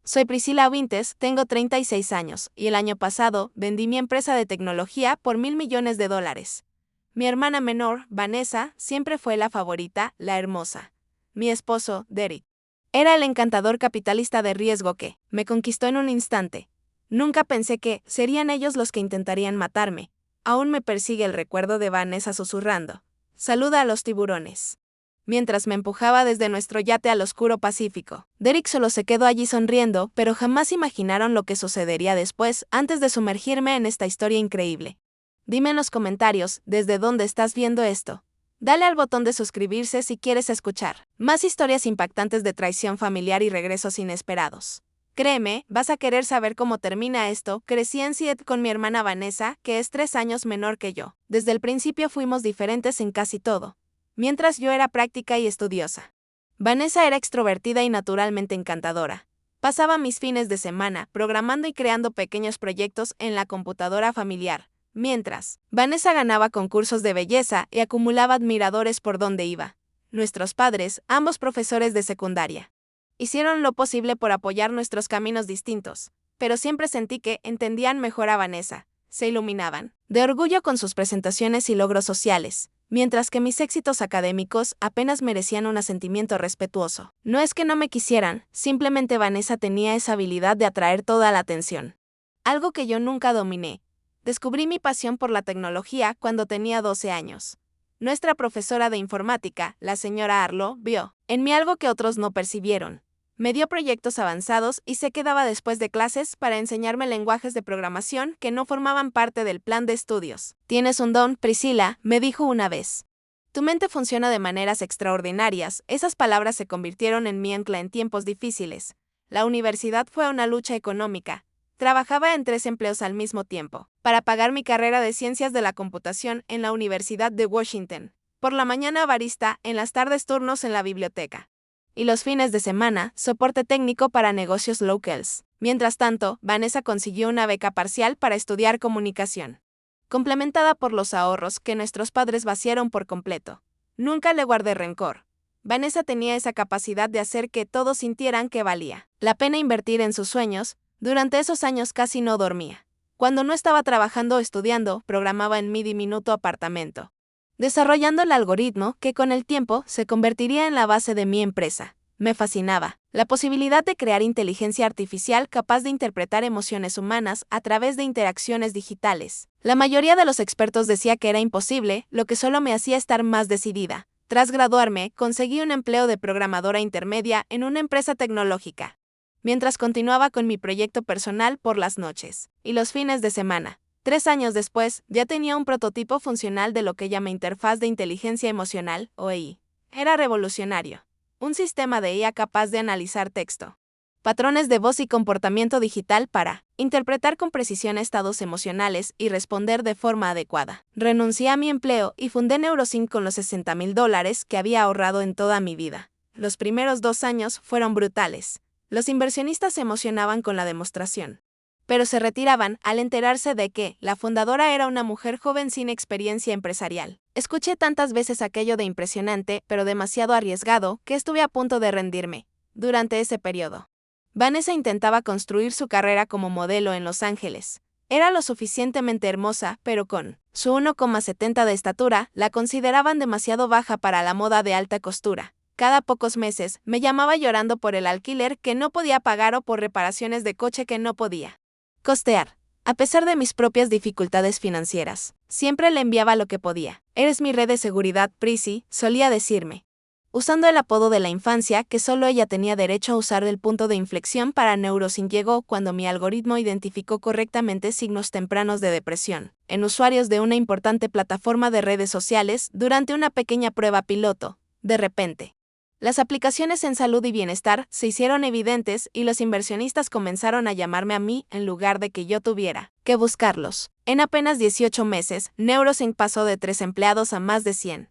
Soy Priscila Wintes, tengo 36 años, y el año pasado vendí mi empresa de tecnología por $1.000 millones. Mi hermana menor, Vanessa, siempre fue la favorita, la hermosa. Mi esposo, Derek, era el encantador capitalista de riesgo que me conquistó en un instante. Nunca pensé que serían ellos los que intentarían matarme. Aún me persigue el recuerdo de Vanessa susurrando: "Saluda a los tiburones", mientras me empujaba desde nuestro yate al oscuro Pacífico. Derek solo se quedó allí sonriendo, pero jamás imaginaron lo que sucedería después, antes de sumergirme en esta historia increíble. Dime en los comentarios desde dónde estás viendo esto. Dale al botón de suscribirse si quieres escuchar más historias impactantes de traición familiar y regresos inesperados. Créeme, vas a querer saber cómo termina esto. Crecí en Seattle con mi hermana Vanessa, que es 3 años menor que yo. Desde el principio fuimos diferentes en casi todo. Mientras yo era práctica y estudiosa, Vanessa era extrovertida y naturalmente encantadora. Pasaba mis fines de semana programando y creando pequeños proyectos en la computadora familiar, mientras Vanessa ganaba concursos de belleza y acumulaba admiradores por donde iba. Nuestros padres, ambos profesores de secundaria, hicieron lo posible por apoyar nuestros caminos distintos, pero siempre sentí que entendían mejor a Vanessa. Se iluminaban de orgullo con sus presentaciones y logros sociales, mientras que mis éxitos académicos apenas merecían un asentimiento respetuoso. No es que no me quisieran, simplemente Vanessa tenía esa habilidad de atraer toda la atención. Algo que yo nunca dominé. Descubrí mi pasión por la tecnología cuando tenía 12 años. Nuestra profesora de informática, la señora Arlo, vio en mí algo que otros no percibieron. Me dio proyectos avanzados y se quedaba después de clases para enseñarme lenguajes de programación que no formaban parte del plan de estudios. Tienes un don, Priscila, me dijo una vez. Tu mente funciona de maneras extraordinarias. Esas palabras se convirtieron en mi ancla en tiempos difíciles. La universidad fue una lucha económica. Trabajaba en 3 empleos al mismo tiempo, para pagar mi carrera de Ciencias de la Computación en la Universidad de Washington. Por la mañana barista, en las tardes turnos en la biblioteca. Y los fines de semana, soporte técnico para negocios locals. Mientras tanto, Vanessa consiguió una beca parcial para estudiar comunicación, complementada por los ahorros que nuestros padres vaciaron por completo. Nunca le guardé rencor. Vanessa tenía esa capacidad de hacer que todos sintieran que valía la pena invertir en sus sueños. Durante esos años casi no dormía. Cuando no estaba trabajando o estudiando, programaba en mi diminuto apartamento, desarrollando el algoritmo que con el tiempo se convertiría en la base de mi empresa. Me fascinaba la posibilidad de crear inteligencia artificial capaz de interpretar emociones humanas a través de interacciones digitales. La mayoría de los expertos decía que era imposible, lo que solo me hacía estar más decidida. Tras graduarme, conseguí un empleo de programadora intermedia en una empresa tecnológica, mientras continuaba con mi proyecto personal por las noches y los fines de semana. 3 años después, ya tenía un prototipo funcional de lo que llama Interfaz de Inteligencia Emocional, o EI. Era revolucionario. Un sistema de IA capaz de analizar texto, patrones de voz y comportamiento digital para interpretar con precisión estados emocionales y responder de forma adecuada. Renuncié a mi empleo y fundé Neurosync con los $60,000 que había ahorrado en toda mi vida. Los primeros 2 años fueron brutales. Los inversionistas se emocionaban con la demostración, pero se retiraban al enterarse de que la fundadora era una mujer joven sin experiencia empresarial. Escuché tantas veces aquello de impresionante, pero demasiado arriesgado, que estuve a punto de rendirme. Durante ese periodo, Vanessa intentaba construir su carrera como modelo en Los Ángeles. Era lo suficientemente hermosa, pero con su 1,70 de estatura, la consideraban demasiado baja para la moda de alta costura. Cada pocos meses, me llamaba llorando por el alquiler que no podía pagar o por reparaciones de coche que no podía costear. A pesar de mis propias dificultades financieras, siempre le enviaba lo que podía. Eres mi red de seguridad, Prissy, solía decirme, usando el apodo de la infancia que solo ella tenía derecho a usar. El punto de inflexión para Neurosync llegó cuando mi algoritmo identificó correctamente signos tempranos de depresión en usuarios de una importante plataforma de redes sociales durante una pequeña prueba piloto. De repente, las aplicaciones en salud y bienestar se hicieron evidentes y los inversionistas comenzaron a llamarme a mí en lugar de que yo tuviera que buscarlos. En apenas 18 meses, Neurosync pasó de 3 empleados a más de 100.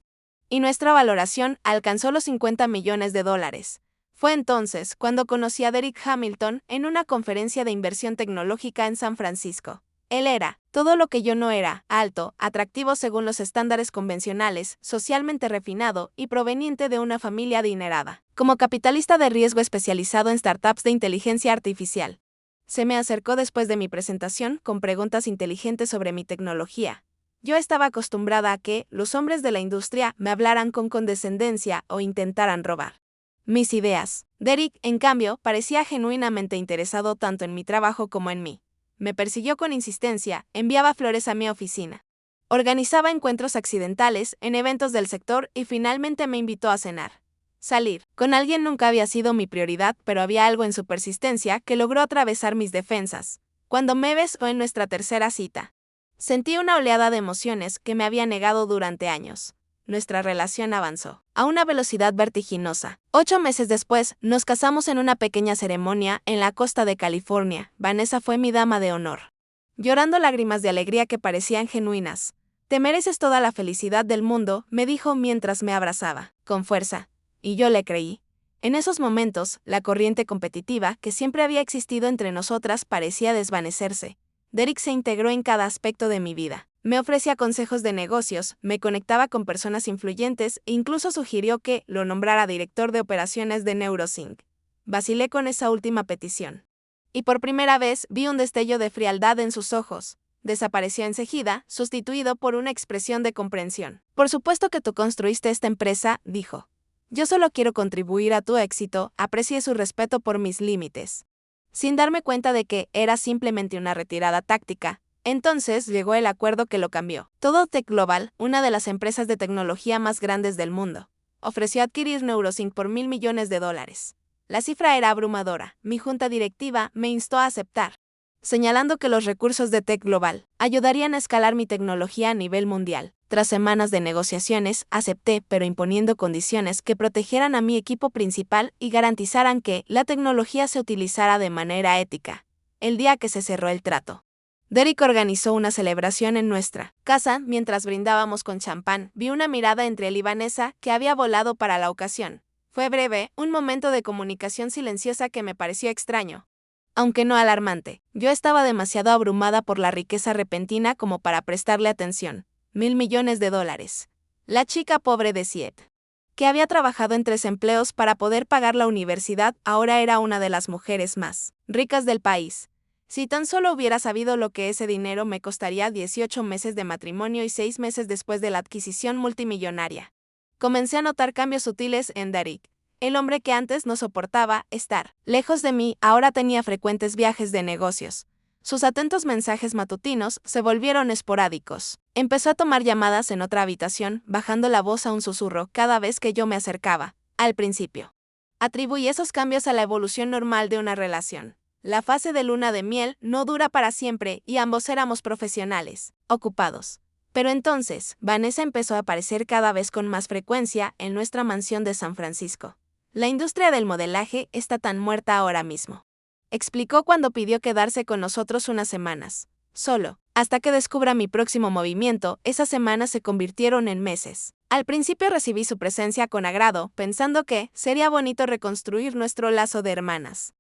Y nuestra valoración alcanzó los $50 millones. Fue entonces cuando conocí a Derek Hamilton en una conferencia de inversión tecnológica en San Francisco. Él era todo lo que yo no era: alto, atractivo según los estándares convencionales, socialmente refinado y proveniente de una familia adinerada. Como capitalista de riesgo especializado en startups de inteligencia artificial. Se me acercó después de mi presentación con preguntas inteligentes sobre mi tecnología. Yo estaba acostumbrada a que los hombres de la industria me hablaran con condescendencia o intentaran robar mis ideas. Derek, en cambio, parecía genuinamente interesado tanto en mi trabajo como en mí. Me persiguió con insistencia, enviaba flores a mi oficina. Organizaba encuentros accidentales en eventos del sector y finalmente me invitó a cenar. Salir con alguien nunca había sido mi prioridad, pero había algo en su persistencia que logró atravesar mis defensas. Cuando me besó en nuestra tercera cita, sentí una oleada de emociones que me había negado durante años. Nuestra relación avanzó a una velocidad vertiginosa. 8 meses después, nos casamos en una pequeña ceremonia en la costa de California. Vanessa fue mi dama de honor. Llorando lágrimas de alegría que parecían genuinas. Te mereces toda la felicidad del mundo, me dijo mientras me abrazaba, con fuerza. Y yo le creí. En esos momentos, la corriente competitiva que siempre había existido entre nosotras parecía desvanecerse. Derek se integró en cada aspecto de mi vida. Me ofrecía consejos de negocios, me conectaba con personas influyentes e incluso sugirió que lo nombrara director de operaciones de NeuroSync. Vacilé con esa última petición. Y por primera vez vi un destello de frialdad en sus ojos. Desapareció enseguida, sustituido por una expresión de comprensión. Por supuesto que tú construiste esta empresa, dijo. Yo solo quiero contribuir a tu éxito, aprecié su respeto por mis límites. Sin darme cuenta de que era simplemente una retirada táctica, entonces llegó el acuerdo que lo cambió. Todo Tech Global, una de las empresas de tecnología más grandes del mundo, ofreció adquirir NeuroSync por $1.000 millones. La cifra era abrumadora. Mi junta directiva me instó a aceptar, señalando que los recursos de Tech Global ayudarían a escalar mi tecnología a nivel mundial. Tras semanas de negociaciones, acepté, pero imponiendo condiciones que protegieran a mi equipo principal y garantizaran que la tecnología se utilizara de manera ética. El día que se cerró el trato, Derek organizó una celebración en nuestra casa. Mientras brindábamos con champán, vi una mirada entre él y Vanessa que había volado para la ocasión. Fue breve, un momento de comunicación silenciosa que me pareció extraño, aunque no alarmante. Yo estaba demasiado abrumada por la riqueza repentina como para prestarle atención. $1.000 millones. La chica pobre de Siet, que había trabajado en 3 empleos para poder pagar la universidad, ahora era una de las mujeres más ricas del país. Si tan solo hubiera sabido lo que ese dinero me costaría 18 meses de matrimonio y 6 meses después de la adquisición multimillonaria. Comencé a notar cambios sutiles en Derek. El hombre que antes no soportaba estar lejos de mí ahora tenía frecuentes viajes de negocios. Sus atentos mensajes matutinos se volvieron esporádicos. Empezó a tomar llamadas en otra habitación, bajando la voz a un susurro cada vez que yo me acercaba. Al principio, atribuí esos cambios a la evolución normal de una relación. La fase de luna de miel no dura para siempre y ambos éramos profesionales, ocupados. Pero entonces, Vanessa empezó a aparecer cada vez con más frecuencia en nuestra mansión de San Francisco. La industria del modelaje está tan muerta ahora mismo, explicó cuando pidió quedarse con nosotros unas semanas. Solo, hasta que descubra mi próximo movimiento, esas semanas se convirtieron en meses. Al principio recibí su presencia con agrado, pensando que sería bonito reconstruir nuestro lazo de hermanas.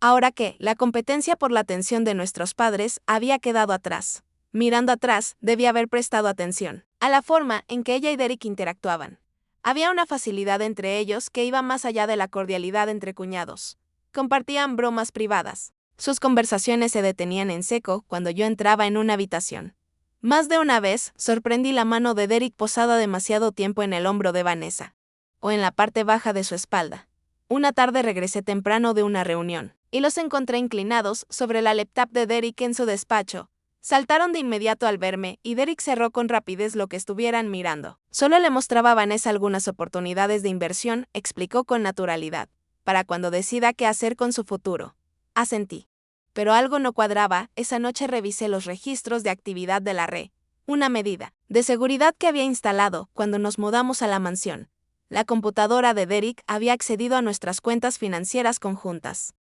Ahora que la competencia por la atención de nuestros padres había quedado atrás. Mirando atrás, debí haber prestado atención a la forma en que ella y Derek interactuaban. Había una facilidad entre ellos que iba más allá de la cordialidad entre cuñados. Compartían bromas privadas. Sus conversaciones se detenían en seco cuando yo entraba en una habitación. Más de una vez, sorprendí la mano de Derek posada demasiado tiempo en el hombro de Vanessa, o en la parte baja de su espalda. Una tarde regresé temprano de una reunión, y los encontré inclinados sobre la laptop de Derek en su despacho. Saltaron de inmediato al verme, y Derek cerró con rapidez lo que estuvieran mirando. Solo le mostraba a Vanessa algunas oportunidades de inversión, explicó con naturalidad, para cuando decida qué hacer con su futuro. Asentí. Pero algo no cuadraba. Esa noche revisé los registros de actividad de la red, una medida de seguridad que había instalado cuando nos mudamos a la mansión. La computadora de Derek había accedido a nuestras cuentas financieras conjuntas,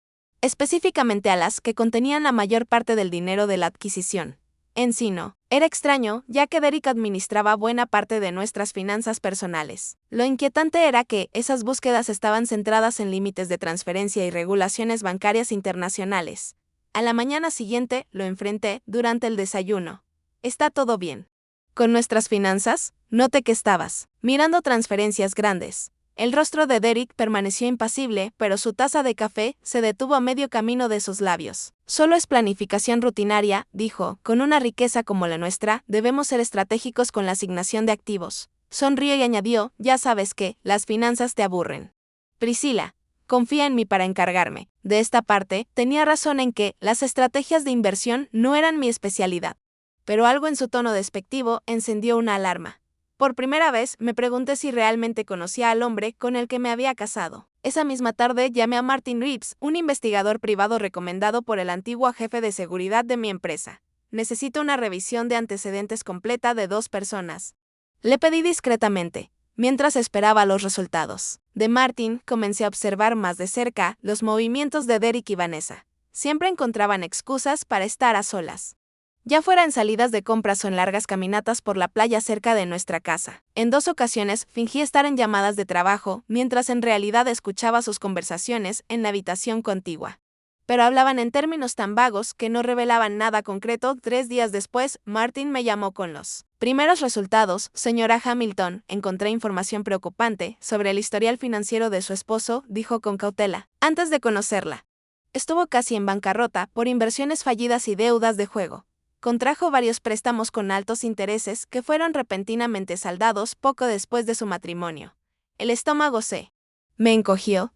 específicamente a las que contenían la mayor parte del dinero de la adquisición. En sí no era extraño, ya que Derek administraba buena parte de nuestras finanzas personales. Lo inquietante era que esas búsquedas estaban centradas en límites de transferencia y regulaciones bancarias internacionales. A la mañana siguiente, lo enfrenté durante el desayuno. ¿Está todo bien? Con nuestras finanzas, noté que estabas mirando transferencias grandes. El rostro de Derek permaneció impasible, pero su taza de café se detuvo a medio camino de sus labios. Solo es planificación rutinaria, dijo, con una riqueza como la nuestra, debemos ser estratégicos con la asignación de activos. Sonrió y añadió, ya sabes que, las finanzas te aburren. Priscila, confía en mí para encargarme. De esta parte, tenía razón en que las estrategias de inversión no eran mi especialidad. Pero algo en su tono despectivo encendió una alarma. Por primera vez me pregunté si realmente conocía al hombre con el que me había casado. Esa misma tarde llamé a Martin Reeves, un investigador privado recomendado por el antiguo jefe de seguridad de mi empresa. Necesito una revisión de antecedentes completa de 2 personas. Le pedí discretamente. Mientras esperaba los resultados de Martin, comencé a observar más de cerca los movimientos de Derek y Vanessa. Siempre encontraban excusas para estar a solas. Ya fuera en salidas de compras o en largas caminatas por la playa cerca de nuestra casa. En 2 ocasiones fingí estar en llamadas de trabajo, mientras en realidad escuchaba sus conversaciones en la habitación contigua. Pero hablaban en términos tan vagos que no revelaban nada concreto. 3 días después, Martin me llamó con los primeros resultados. Señora Hamilton, encontré información preocupante sobre el historial financiero de su esposo, dijo con cautela, antes de conocerla. Estuvo casi en bancarrota por inversiones fallidas y deudas de juego. Contrajo varios préstamos con altos intereses que fueron repentinamente saldados poco después de su matrimonio. El estómago me encogió.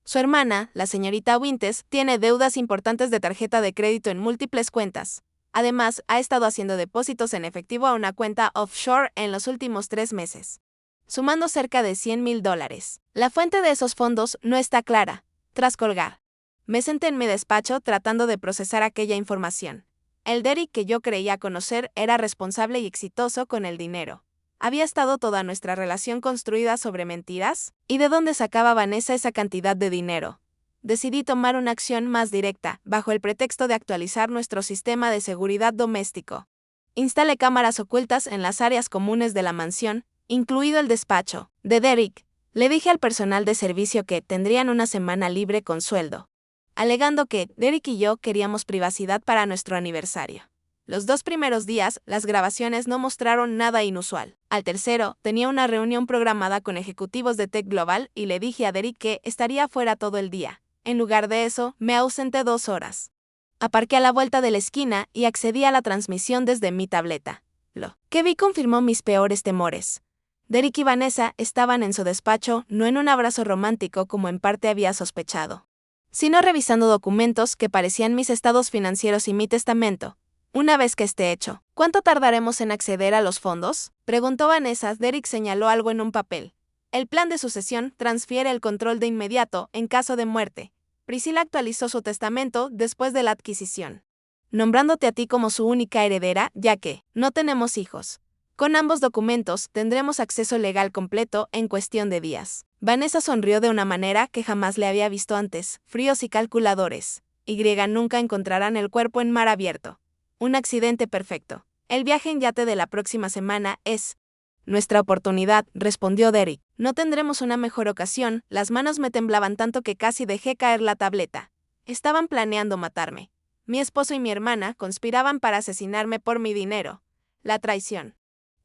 Su hermana, la señorita Winters, tiene deudas importantes de tarjeta de crédito en múltiples cuentas. Además, ha estado haciendo depósitos en efectivo a una cuenta offshore en los últimos 3 meses, sumando cerca de $100,000. La fuente de esos fondos no está clara. Tras colgar, me senté en mi despacho tratando de procesar aquella información. El Derek que yo creía conocer era responsable y exitoso con el dinero. ¿Había estado toda nuestra relación construida sobre mentiras? ¿Y de dónde sacaba Vanessa esa cantidad de dinero? Decidí tomar una acción más directa, bajo el pretexto de actualizar nuestro sistema de seguridad doméstico. Instalé cámaras ocultas en las áreas comunes de la mansión, incluido el despacho de Derek. Le dije al personal de servicio que tendrían una semana libre con sueldo, alegando que Derek y yo queríamos privacidad para nuestro aniversario. Los 2 primeros días, las grabaciones no mostraron nada inusual. Al tercero, tenía una reunión programada con ejecutivos de Tech Global y le dije a Derek que estaría fuera todo el día. En lugar de eso, me ausenté 2 horas. Aparqué a la vuelta de la esquina y accedí a la transmisión desde mi tableta. Lo que vi confirmó mis peores temores. Derek y Vanessa estaban en su despacho, no en un abrazo romántico como en parte había sospechado, sino revisando documentos que parecían mis estados financieros y mi testamento. Una vez que esté hecho, ¿cuánto tardaremos en acceder a los fondos?, preguntó Vanessa. Derek señaló algo en un papel. El plan de sucesión transfiere el control de inmediato en caso de muerte. Priscila actualizó su testamento después de la adquisición, nombrándote a ti como su única heredera, ya que no tenemos hijos. Con ambos documentos tendremos acceso legal completo en cuestión de días. Vanessa sonrió de una manera que jamás le había visto antes. Fríos y calculadores. Nunca encontrarán el cuerpo en mar abierto. Un accidente perfecto. El viaje en yate de la próxima semana es nuestra oportunidad, respondió Derek. No tendremos una mejor ocasión. Las manos me temblaban tanto que casi dejé caer la tableta. Estaban planeando matarme. Mi esposo y mi hermana conspiraban para asesinarme por mi dinero. La traición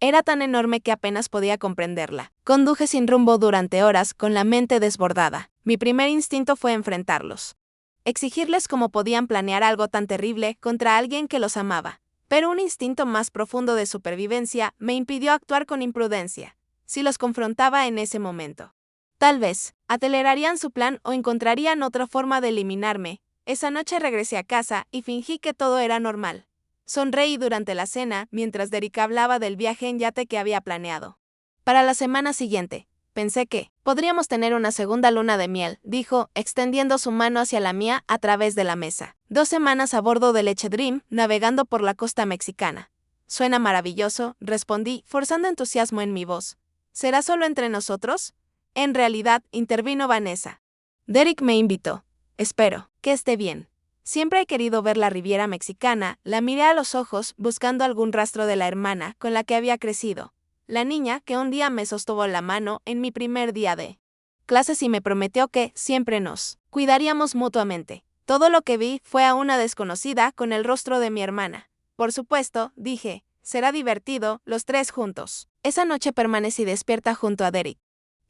era tan enorme que apenas podía comprenderla. Conduje sin rumbo durante horas, con la mente desbordada. Mi primer instinto fue enfrentarlos. Exigirles cómo podían planear algo tan terrible contra alguien que los amaba. Pero un instinto más profundo de supervivencia me impidió actuar con imprudencia. Si los confrontaba en ese momento, tal vez acelerarían su plan o encontrarían otra forma de eliminarme. Esa noche regresé a casa y fingí que todo era normal. Sonreí durante la cena mientras Derek hablaba del viaje en yate que había planeado para la semana siguiente. Pensé que podríamos tener una segunda luna de miel, dijo, extendiendo su mano hacia la mía a través de la mesa. 2 semanas a bordo del Leche Dream, navegando por la costa mexicana. Suena maravilloso, respondí, forzando entusiasmo en mi voz. ¿Será solo entre nosotros? En realidad, intervino Vanessa. Derek me invitó. Espero que esté bien. Siempre he querido ver la Riviera Mexicana. La miré a los ojos, buscando algún rastro de la hermana con la que había crecido. La niña que un día me sostuvo la mano en mi primer día de clases y me prometió que siempre nos cuidaríamos mutuamente. Todo lo que vi fue a una desconocida con el rostro de mi hermana. Por supuesto, dije, será divertido, los tres juntos. Esa noche permanecí despierta junto a Derek,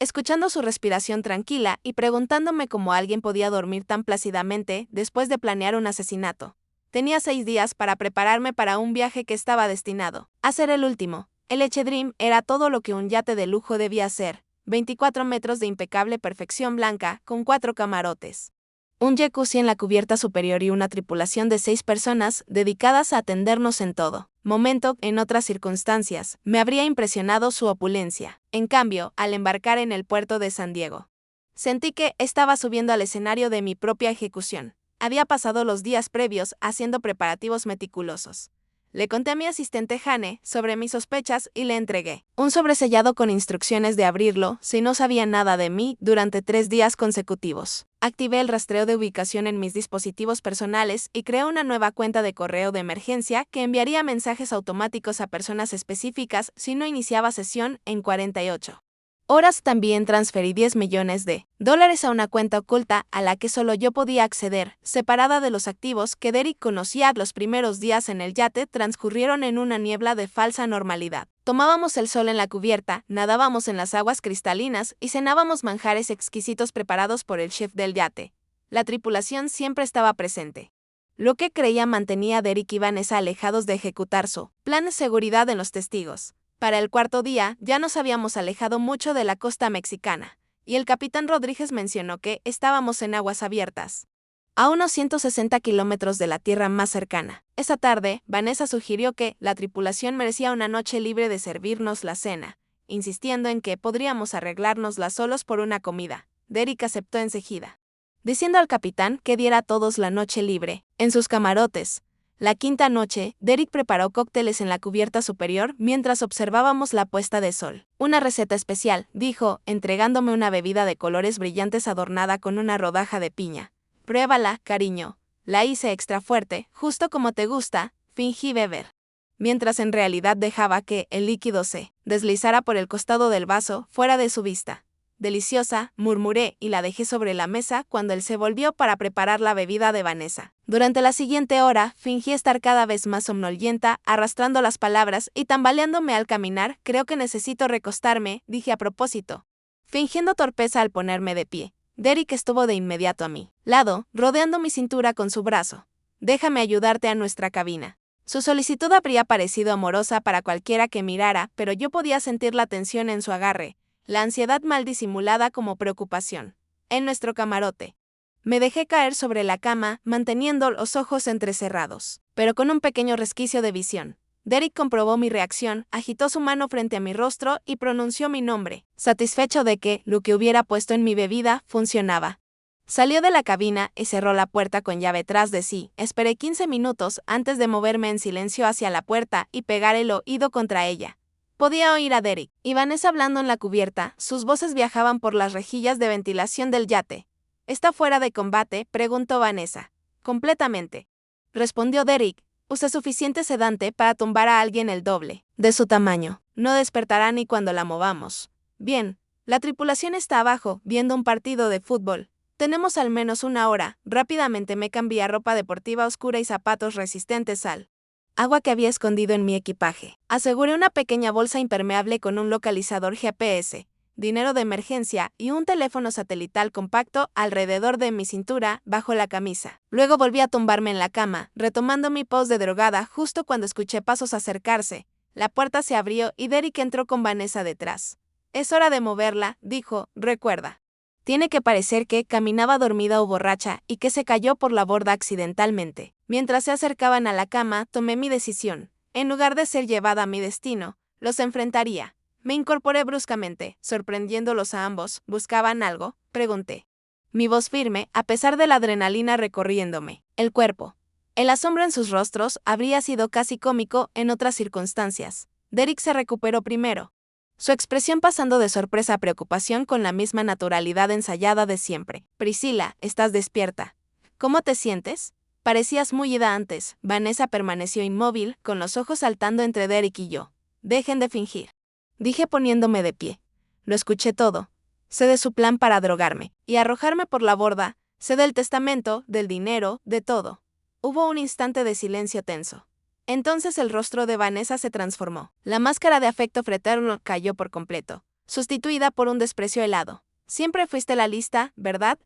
escuchando su respiración tranquila y preguntándome cómo alguien podía dormir tan plácidamente después de planear un asesinato. Tenía 6 días para prepararme para un viaje que estaba destinado a ser el último. El Eche-Dream era todo lo que un yate de lujo debía ser: 24 metros de impecable perfección blanca, con 4 camarotes, un jacuzzi en la cubierta superior y una tripulación de 6 personas dedicadas a atendernos en todo momento. En otras circunstancias, me habría impresionado su opulencia. En cambio, al embarcar en el puerto de San Diego, sentí que estaba subiendo al escenario de mi propia ejecución. Había pasado los días previos haciendo preparativos meticulosos. Le conté a mi asistente Jane sobre mis sospechas y le entregué un sobresellado con instrucciones de abrirlo si no sabía nada de mí durante 3 días consecutivos. Activé el rastreo de ubicación en mis dispositivos personales y creé una nueva cuenta de correo de emergencia que enviaría mensajes automáticos a personas específicas si no iniciaba sesión en 48 horas. También transferí $10 millones a una cuenta oculta a la que solo yo podía acceder, separada de los activos que Derek conocía. Los primeros días en el yate transcurrieron en una niebla de falsa normalidad. Tomábamos el sol en la cubierta, nadábamos en las aguas cristalinas y cenábamos manjares exquisitos preparados por el chef del yate. La tripulación siempre estaba presente. Lo que creía mantenía a Derek y Vanessa alejados de ejecutar su plan de seguridad en los testigos. Para el cuarto día, ya nos habíamos alejado mucho de la costa mexicana, y el capitán Rodríguez mencionó que estábamos en aguas abiertas, a unos 160 kilómetros de la tierra más cercana. Esa tarde, Vanessa sugirió que la tripulación merecía una noche libre de servirnos la cena, insistiendo en que podríamos arreglárnosla solos por una comida. Derek aceptó enseguida, diciendo al capitán que diera a todos la noche libre en sus camarotes. La quinta noche, Derek preparó cócteles en la cubierta superior mientras observábamos la puesta de sol. Una receta especial, dijo, entregándome una bebida de colores brillantes adornada con una rodaja de piña. Pruébala, cariño. La hice extra fuerte, justo como te gusta, fingí beber, mientras en realidad dejaba que el líquido se deslizara por el costado del vaso, fuera de su vista. Deliciosa, murmuré y la dejé sobre la mesa cuando él se volvió para preparar la bebida de Vanessa. Durante la siguiente hora, fingí estar cada vez más somnolienta, arrastrando las palabras y tambaleándome al caminar. Creo que necesito recostarme, dije a propósito, fingiendo torpeza al ponerme de pie. Derek estuvo de inmediato a mi lado, rodeando mi cintura con su brazo. Déjame ayudarte a nuestra cabina. Su solicitud habría parecido amorosa para cualquiera que mirara, pero yo podía sentir la tensión en su agarre, la ansiedad mal disimulada como preocupación. En nuestro camarote, me dejé caer sobre la cama, manteniendo los ojos entrecerrados, pero con un pequeño resquicio de visión. Derek comprobó mi reacción, agitó su mano frente a mi rostro y pronunció mi nombre, satisfecho de que lo que hubiera puesto en mi bebida funcionaba. Salió de la cabina y cerró la puerta con llave tras de sí. Esperé 15 minutos antes de moverme en silencio hacia la puerta y pegar el oído contra ella. Podía oír a Derek y Vanessa hablando en la cubierta. Sus voces viajaban por las rejillas de ventilación del yate. ¿Está fuera de combate?, preguntó Vanessa. Completamente, respondió Derek. Usé suficiente sedante para tumbar a alguien el doble de su tamaño. No despertará ni cuando la movamos. Bien, la tripulación está abajo, viendo un partido de fútbol. Tenemos al menos una hora. Rápidamente me cambié a ropa deportiva oscura y zapatos resistentes al agua que había escondido en mi equipaje. Aseguré una pequeña bolsa impermeable con un localizador GPS, dinero de emergencia y un teléfono satelital compacto alrededor de mi cintura, bajo la camisa. Luego volví a tumbarme en la cama, retomando mi pose de drogada justo cuando escuché pasos acercarse. La puerta se abrió y Derek entró con Vanessa detrás. Es hora de moverla, dijo, recuerda. Tiene que parecer que caminaba dormida o borracha y que se cayó por la borda accidentalmente. Mientras se acercaban a la cama, tomé mi decisión. En lugar de ser llevada a mi destino, los enfrentaría. Me incorporé bruscamente, sorprendiéndolos a ambos. ¿Buscaban algo?, pregunté. Mi voz firme, a pesar de la adrenalina recorriéndome el cuerpo. El asombro en sus rostros habría sido casi cómico en otras circunstancias. Derek se recuperó primero, su expresión pasando de sorpresa a preocupación con la misma naturalidad ensayada de siempre. Priscila, ¿estás despierta? ¿Cómo te sientes? Parecías muy ida antes. Vanessa permaneció inmóvil, con los ojos saltando entre Derek y yo. Dejen de fingir, dije poniéndome de pie. Lo escuché todo. Sé de su plan para drogarme y arrojarme por la borda. Sé del testamento, del dinero, de todo. Hubo un instante de silencio tenso. Entonces el rostro de Vanessa se transformó. La máscara de afecto fraterno cayó por completo, sustituida por un desprecio helado. Siempre fuiste la lista, ¿verdad?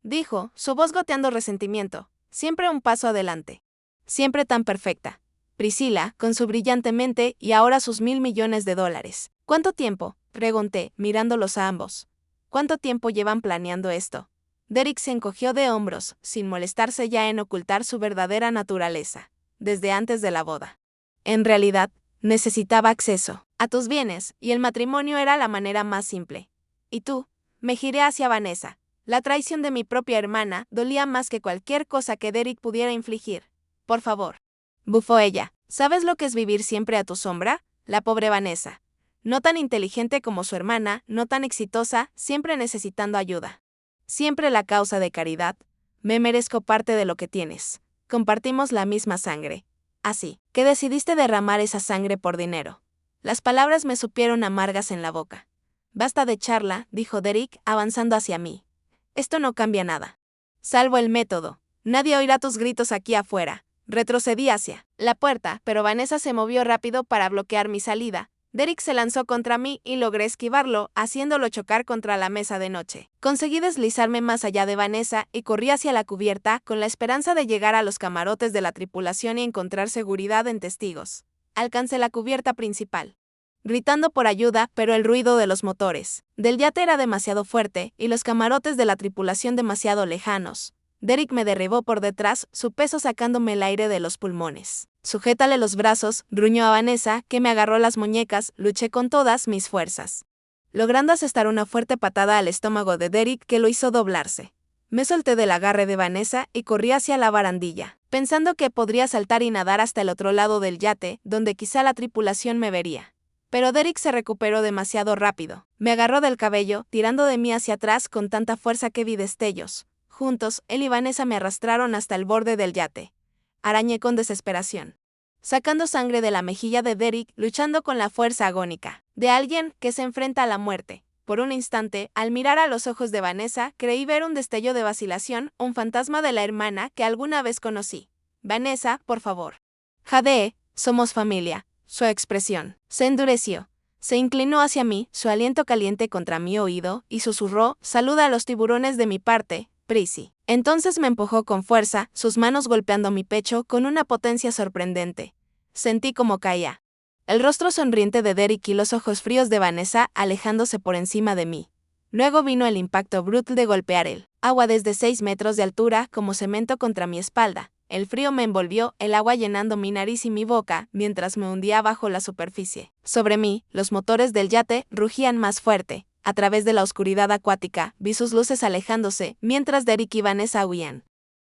Dijo, su voz goteando resentimiento. Siempre un paso adelante. Siempre tan perfecta. Priscila, con su brillante mente y ahora sus $1.000.000.000. ¿Cuánto tiempo? Pregunté, mirándolos a ambos. ¿Cuánto tiempo llevan planeando esto? Derek se encogió de hombros, sin molestarse ya en ocultar su verdadera naturaleza. Desde antes de la boda. En realidad, necesitaba acceso a tus bienes, y el matrimonio era la manera más simple. ¿Y tú? Me giré hacia Vanessa. La traición de mi propia hermana dolía más que cualquier cosa que Derek pudiera infligir. Por favor. Bufó ella. ¿Sabes lo que es vivir siempre a tu sombra? La pobre Vanessa. No tan inteligente como su hermana, no tan exitosa, siempre necesitando ayuda. Siempre la causa de caridad. Me merezco parte de lo que tienes. Compartimos la misma sangre. Así que decidiste derramar esa sangre por dinero. Las palabras me supieron amargas en la boca. Basta de charla, dijo Derek, avanzando hacia mí. Esto no cambia nada. Salvo el método. Nadie oirá tus gritos aquí afuera. Retrocedí hacia la puerta, pero Vanessa se movió rápido para bloquear mi salida. Derek se lanzó contra mí y logré esquivarlo, haciéndolo chocar contra la mesa de noche. Conseguí deslizarme más allá de Vanessa y corrí hacia la cubierta con la esperanza de llegar a los camarotes de la tripulación y encontrar seguridad en testigos. Alcancé la cubierta principal, gritando por ayuda, pero el ruido de los motores del yate era demasiado fuerte y los camarotes de la tripulación demasiado lejanos. Derek me derribó por detrás, su peso sacándome el aire de los pulmones. Sujétale los brazos, gruñó a Vanessa, que me agarró las muñecas, luché con todas mis fuerzas, logrando asestar una fuerte patada al estómago de Derek que lo hizo doblarse. Me solté del agarre de Vanessa y corrí hacia la barandilla, pensando que podría saltar y nadar hasta el otro lado del yate, donde quizá la tripulación me vería. Pero Derek se recuperó demasiado rápido. Me agarró del cabello, tirando de mí hacia atrás con tanta fuerza que vi destellos. Juntos, él y Vanessa me arrastraron hasta el borde del yate. Arañé con desesperación, sacando sangre de la mejilla de Derek, luchando con la fuerza agónica de alguien que se enfrenta a la muerte. Por un instante, al mirar a los ojos de Vanessa, creí ver un destello de vacilación, un fantasma de la hermana que alguna vez conocí. Vanessa, por favor. Jadeé, somos familia. Su expresión se endureció. Se inclinó hacia mí, su aliento caliente contra mi oído, y susurró, saluda a los tiburones de mi parte, Prissy. Entonces me empujó con fuerza, sus manos golpeando mi pecho con una potencia sorprendente. Sentí como caía. El rostro sonriente de Derek y los ojos fríos de Vanessa alejándose por encima de mí. Luego vino el impacto brutal de golpear el agua desde 6 metros de altura como cemento contra mi espalda. El frío me envolvió, el agua llenando mi nariz y mi boca, mientras me hundía bajo la superficie. Sobre mí, los motores del yate rugían más fuerte. A través de la oscuridad acuática, vi sus luces alejándose, mientras Derek y Vanessa huían,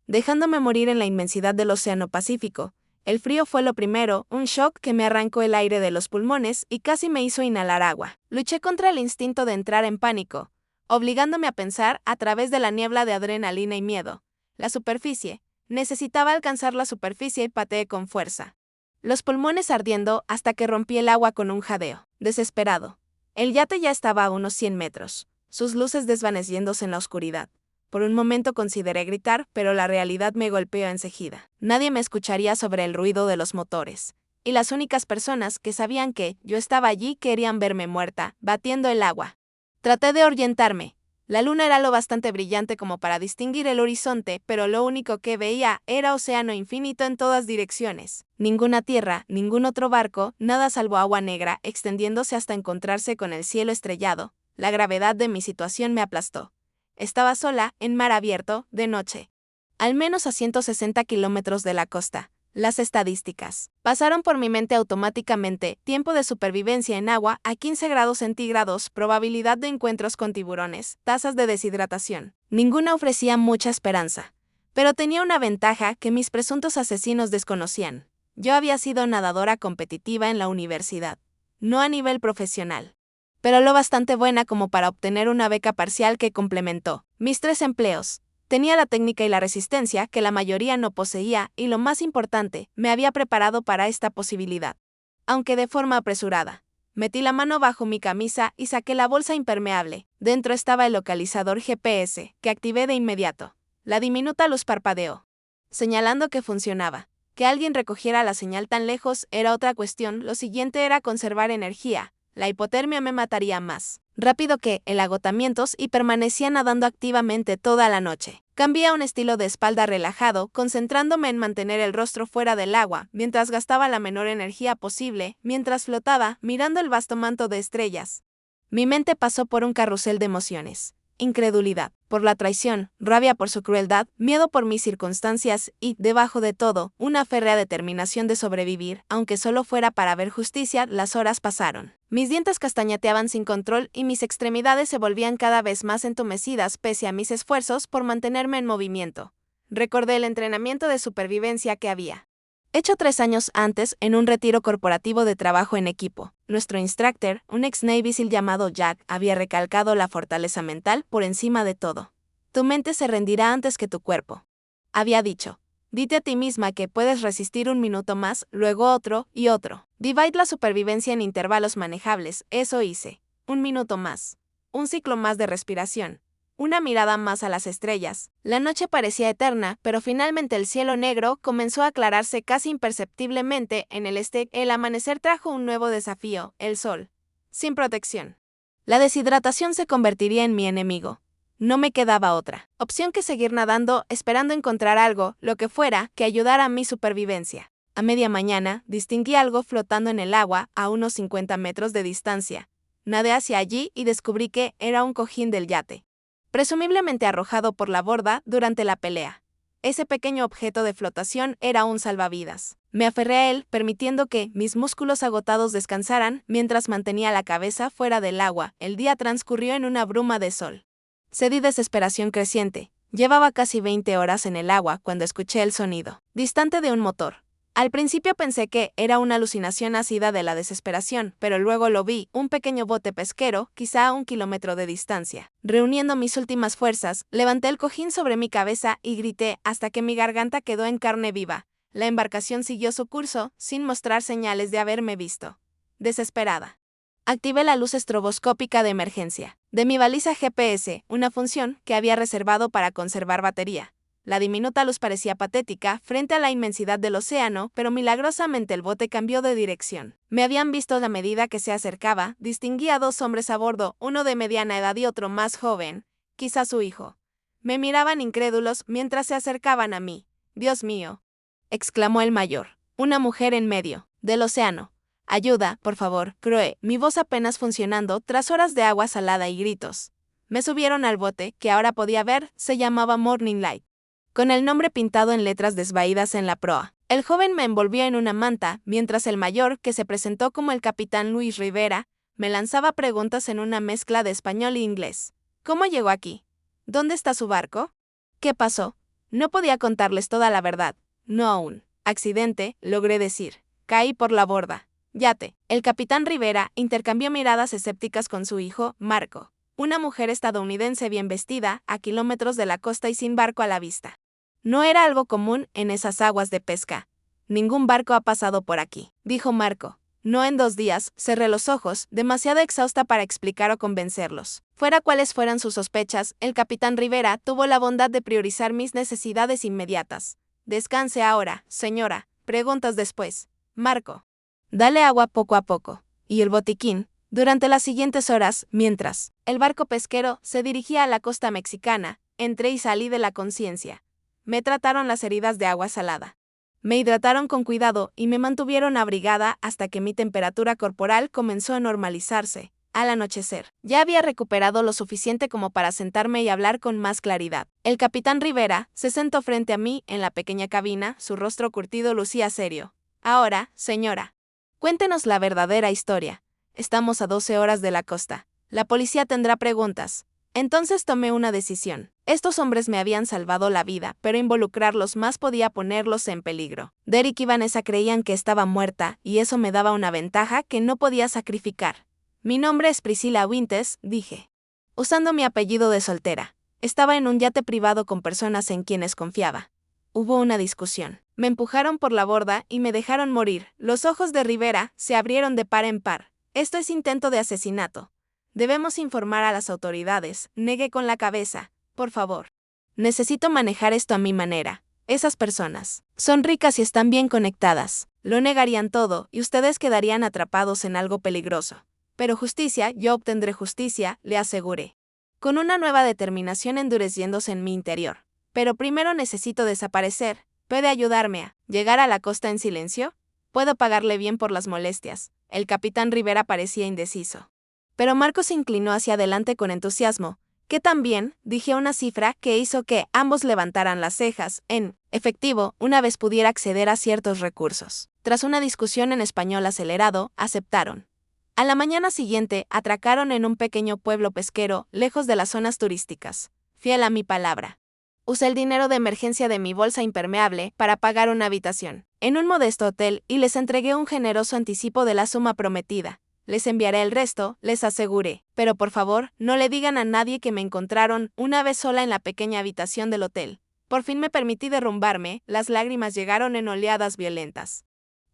dejándome morir en la inmensidad del océano Pacífico. El frío fue lo primero, un shock que me arrancó el aire de los pulmones y casi me hizo inhalar agua. Luché contra el instinto de entrar en pánico, obligándome a pensar a través de la niebla de adrenalina y miedo. La superficie. Necesitaba alcanzar la superficie y pateé con fuerza, los pulmones ardiendo hasta que rompí el agua con un jadeo. Desesperado. El yate ya estaba a unos 100 metros, sus luces desvaneciéndose en la oscuridad. Por un momento consideré gritar, pero la realidad me golpeó enseguida. Nadie me escucharía sobre el ruido de los motores. Y las únicas personas que sabían que yo estaba allí querían verme muerta, batiendo el agua. Traté de orientarme. La luna era lo bastante brillante como para distinguir el horizonte, pero lo único que veía era océano infinito en todas direcciones. Ninguna tierra, ningún otro barco, nada salvo agua negra, extendiéndose hasta encontrarse con el cielo estrellado. La gravedad de mi situación me aplastó. Estaba sola, en mar abierto, de noche. Al menos a 160 kilómetros de la costa. Las estadísticas pasaron por mi mente automáticamente: tiempo de supervivencia en agua a 15 grados centígrados, probabilidad de encuentros con tiburones, tasas de deshidratación. Ninguna ofrecía mucha esperanza. Pero tenía una ventaja que mis presuntos asesinos desconocían. Yo había sido nadadora competitiva en la universidad. No a nivel profesional, pero lo bastante buena como para obtener una beca parcial que complementó mis 3 empleos. Tenía la técnica y la resistencia que la mayoría no poseía y, lo más importante, me había preparado para esta posibilidad. Aunque de forma apresurada. Metí la mano bajo mi camisa y saqué la bolsa impermeable. Dentro estaba el localizador GPS, que activé de inmediato. La diminuta luz parpadeó, señalando que funcionaba. Que alguien recogiera la señal tan lejos era otra cuestión, lo siguiente era conservar energía. La hipotermia me mataría más rápido que el agotamiento y permanecía nadando activamente toda la noche. Cambié a un estilo de espalda relajado, concentrándome en mantener el rostro fuera del agua, mientras gastaba la menor energía posible, mientras flotaba, mirando el vasto manto de estrellas. Mi mente pasó por un carrusel de emociones. Incredulidad por la traición, rabia por su crueldad, miedo por mis circunstancias y, debajo de todo, una férrea determinación de sobrevivir, aunque solo fuera para ver justicia. Las horas pasaron. Mis dientes castañeteaban sin control y mis extremidades se volvían cada vez más entumecidas pese a mis esfuerzos por mantenerme en movimiento. Recordé el entrenamiento de supervivencia que había hecho 3 años antes en un retiro corporativo de trabajo en equipo. Nuestro instructor, un ex Navy SEAL llamado Jack, había recalcado la fortaleza mental por encima de todo. Tu mente se rendirá antes que tu cuerpo. Había dicho. Dite a ti misma que puedes resistir 1 minuto más, luego otro y otro. Divide la supervivencia en intervalos manejables, eso hice. 1 minuto más. Un ciclo más de respiración. Una mirada más a las estrellas. La noche parecía eterna, pero finalmente el cielo negro comenzó a aclararse casi imperceptiblemente en el este. El amanecer trajo un nuevo desafío, el sol. Sin protección. La deshidratación se convertiría en mi enemigo. No me quedaba otra opción que seguir nadando, esperando encontrar algo, lo que fuera, que ayudara a mi supervivencia. A media mañana, distinguí algo flotando en el agua a unos 50 metros de distancia. Nadé hacia allí y descubrí que era un cojín del yate, presumiblemente arrojado por la borda durante la pelea. Ese pequeño objeto de flotación era un salvavidas. Me aferré a él, permitiendo que mis músculos agotados descansaran mientras mantenía la cabeza fuera del agua. El día transcurrió en una bruma de sol. Sentí desesperación creciente. Llevaba casi 20 horas en el agua cuando escuché el sonido distante de un motor. Al principio pensé que era una alucinación nacida de la desesperación, pero luego lo vi, un pequeño bote pesquero, quizá a 1 kilómetro de distancia. Reuniendo mis últimas fuerzas, levanté el cojín sobre mi cabeza y grité hasta que mi garganta quedó en carne viva. La embarcación siguió su curso, sin mostrar señales de haberme visto. Desesperada. Activé la luz estroboscópica de emergencia de mi baliza GPS, una función que había reservado para conservar batería. La diminuta luz parecía patética frente a la inmensidad del océano, pero milagrosamente el bote cambió de dirección. Me habían visto a medida que se acercaba. Distinguí a 2 hombres a bordo, uno de mediana edad y otro más joven, quizá su hijo. Me miraban incrédulos mientras se acercaban a mí. «Dios mío», exclamó el mayor. «Una mujer en medio del océano. Ayuda, por favor», croé, mi voz apenas funcionando tras horas de agua salada y gritos. Me subieron al bote, que ahora podía ver, se llamaba Morning Light, con el nombre pintado en letras desvaídas en la proa. El joven me envolvió en una manta, mientras el mayor, que se presentó como el capitán Luis Rivera, me lanzaba preguntas en una mezcla de español e inglés. ¿Cómo llegó aquí? ¿Dónde está su barco? ¿Qué pasó? No podía contarles toda la verdad. No aún. Accidente, logré decir. Caí por la borda. Yate. El capitán Rivera intercambió miradas escépticas con su hijo, Marco, una mujer estadounidense bien vestida, a kilómetros de la costa y sin barco a la vista. No era algo común en esas aguas de pesca. Ningún barco ha pasado por aquí, dijo Marco. No en 2 días. Cerré los ojos, demasiado exhausta para explicar o convencerlos. Fuera cuales fueran sus sospechas, el capitán Rivera tuvo la bondad de priorizar mis necesidades inmediatas. Descanse ahora, señora. Preguntas después. Marco. Dale agua poco a poco. Y el botiquín. Durante las siguientes horas, mientras el barco pesquero se dirigía a la costa mexicana, entré y salí de la conciencia. Me trataron las heridas de agua salada. Me hidrataron con cuidado y me mantuvieron abrigada hasta que mi temperatura corporal comenzó a normalizarse. Al anochecer, ya había recuperado lo suficiente como para sentarme y hablar con más claridad. El capitán Rivera se sentó frente a mí en la pequeña cabina, su rostro curtido lucía serio. Ahora, señora, cuéntenos la verdadera historia. Estamos a 12 horas de la costa. La policía tendrá preguntas. Entonces tomé una decisión. Estos hombres me habían salvado la vida, pero involucrarlos más podía ponerlos en peligro. Derek y Vanessa creían que estaba muerta, y eso me daba una ventaja que no podía sacrificar. Mi nombre es Priscilla Winters, dije, usando mi apellido de soltera. Estaba en un yate privado con personas en quienes confiaba. Hubo una discusión. Me empujaron por la borda y me dejaron morir. Los ojos de Rivera se abrieron de par en par. Esto es intento de asesinato. Debemos informar a las autoridades. Negué con la cabeza. Por favor. Necesito manejar esto a mi manera. Esas personas son ricas y están bien conectadas. Lo negarían todo y ustedes quedarían atrapados en algo peligroso. Pero justicia, yo obtendré justicia, le aseguré. Con una nueva determinación endureciéndose en mi interior. Pero primero necesito desaparecer. ¿Puede ayudarme a llegar a la costa en silencio? Puedo pagarle bien por las molestias. El capitán Rivera parecía indeciso. Pero Marco se inclinó hacia adelante con entusiasmo. Que también, dije una cifra que hizo que ambos levantaran las cejas. En efectivo, una vez pudiera acceder a ciertos recursos. Tras una discusión en español acelerado, aceptaron. A la mañana siguiente, atracaron en un pequeño pueblo pesquero, lejos de las zonas turísticas. Fiel a mi palabra. Usé el dinero de emergencia de mi bolsa impermeable para pagar una habitación en un modesto hotel y les entregué un generoso anticipo de la suma prometida. Les enviaré el resto, les aseguré, pero por favor, no le digan a nadie que me encontraron una vez sola en la pequeña habitación del hotel. Por fin me permití derrumbarme, las lágrimas llegaron en oleadas violentas.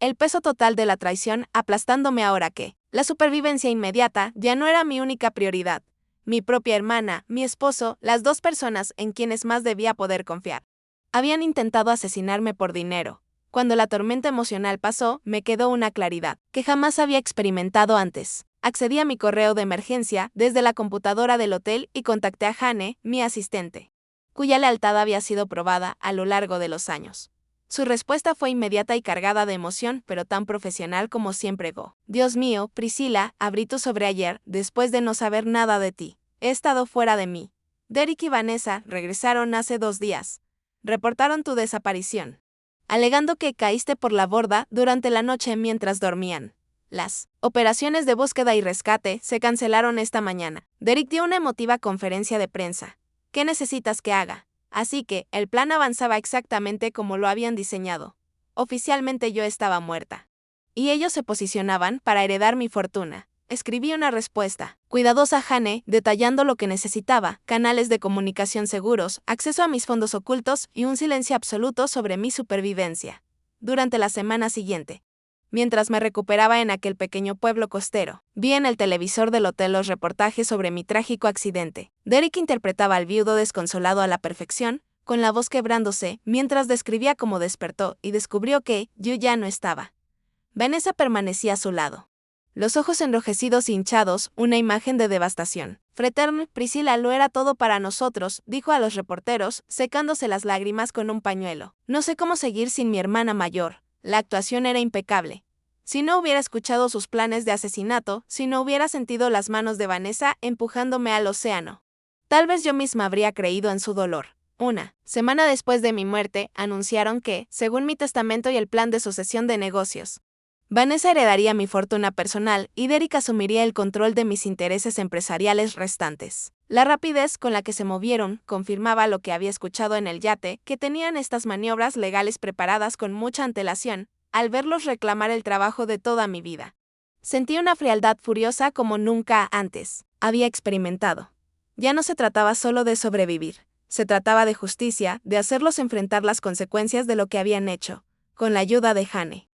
El peso total de la traición aplastándome ahora que la supervivencia inmediata ya no era mi única prioridad. Mi propia hermana, mi esposo, las dos personas en quienes más debía poder confiar. Habían intentado asesinarme por dinero. Cuando la tormenta emocional pasó, me quedó una claridad que jamás había experimentado antes. Accedí a mi correo de emergencia desde la computadora del hotel y contacté a Jane, mi asistente, cuya lealtad había sido probada a lo largo de los años. Su respuesta fue inmediata y cargada de emoción, pero tan profesional como siempre. Dios mío, Priscila, abrí tu sobre ayer, después de no saber nada de ti. He estado fuera de mí. Derek y Vanessa regresaron hace 2 días. Reportaron tu desaparición, alegando que caíste por la borda durante la noche mientras dormían. Las operaciones de búsqueda y rescate se cancelaron esta mañana. Derek dio una emotiva conferencia de prensa. ¿Qué necesitas que haga? Así que, el plan avanzaba exactamente como lo habían diseñado. Oficialmente yo estaba muerta. Y ellos se posicionaban para heredar mi fortuna. Escribí una respuesta cuidadosa a Jane, detallando lo que necesitaba: canales de comunicación seguros, acceso a mis fondos ocultos y un silencio absoluto sobre mi supervivencia. Durante la semana siguiente, mientras me recuperaba en aquel pequeño pueblo costero, vi en el televisor del hotel los reportajes sobre mi trágico accidente. Derek interpretaba al viudo desconsolado a la perfección, con la voz quebrándose, mientras describía cómo despertó y descubrió que yo ya no estaba. Vanessa permanecía a su lado. Los ojos enrojecidos e hinchados, una imagen de devastación. Fratern, Priscila lo era todo para nosotros, dijo a los reporteros, secándose las lágrimas con un pañuelo. No sé cómo seguir sin mi hermana mayor. La actuación era impecable. Si no hubiera escuchado sus planes de asesinato, si no hubiera sentido las manos de Vanessa empujándome al océano, tal vez yo misma habría creído en su dolor. Una semana después de mi muerte, anunciaron que, según mi testamento y el plan de sucesión de negocios, Vanessa heredaría mi fortuna personal y Derek asumiría el control de mis intereses empresariales restantes. La rapidez con la que se movieron confirmaba lo que había escuchado en el yate, que tenían estas maniobras legales preparadas con mucha antelación, al verlos reclamar el trabajo de toda mi vida. Sentí una frialdad furiosa como nunca antes había experimentado. Ya no se trataba solo de sobrevivir, se trataba de justicia, de hacerlos enfrentar las consecuencias de lo que habían hecho, con la ayuda de Jane.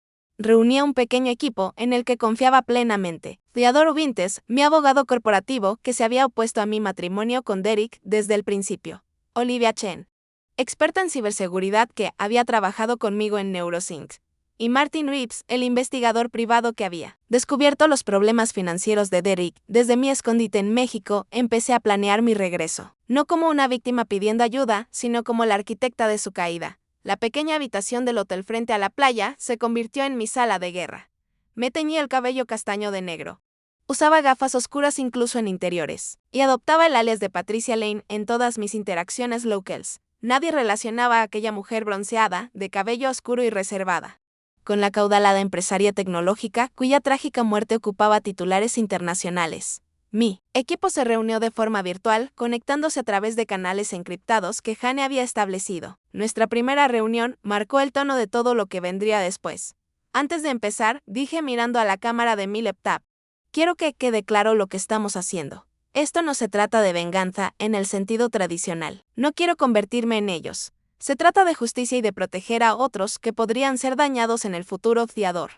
Reunía un pequeño equipo en el que confiaba plenamente. Theodore Ubintes, mi abogado corporativo, que se había opuesto a mi matrimonio con Derek desde el principio. Olivia Chen, experta en ciberseguridad que había trabajado conmigo en Neurosync. Y Martin Reeves, el investigador privado que había descubierto los problemas financieros de Derek. Desde mi escondite en México, empecé a planear mi regreso. No como una víctima pidiendo ayuda, sino como la arquitecta de su caída. La pequeña habitación del hotel frente a la playa se convirtió en mi sala de guerra. Me teñí el cabello castaño de negro. Usaba gafas oscuras incluso en interiores. Y adoptaba el alias de Patricia Lane en todas mis interacciones locals. Nadie relacionaba a aquella mujer bronceada, de cabello oscuro y reservada, con la caudalada empresaria tecnológica cuya trágica muerte ocupaba titulares internacionales. Mi equipo se reunió de forma virtual, conectándose a través de canales encriptados que Jane había establecido. Nuestra primera reunión marcó el tono de todo lo que vendría después. Antes de empezar, dije mirando a la cámara de mi laptop: quiero que quede claro lo que estamos haciendo. Esto no se trata de venganza en el sentido tradicional. No quiero convertirme en ellos. Se trata de justicia y de proteger a otros que podrían ser dañados en el futuro. Theodore,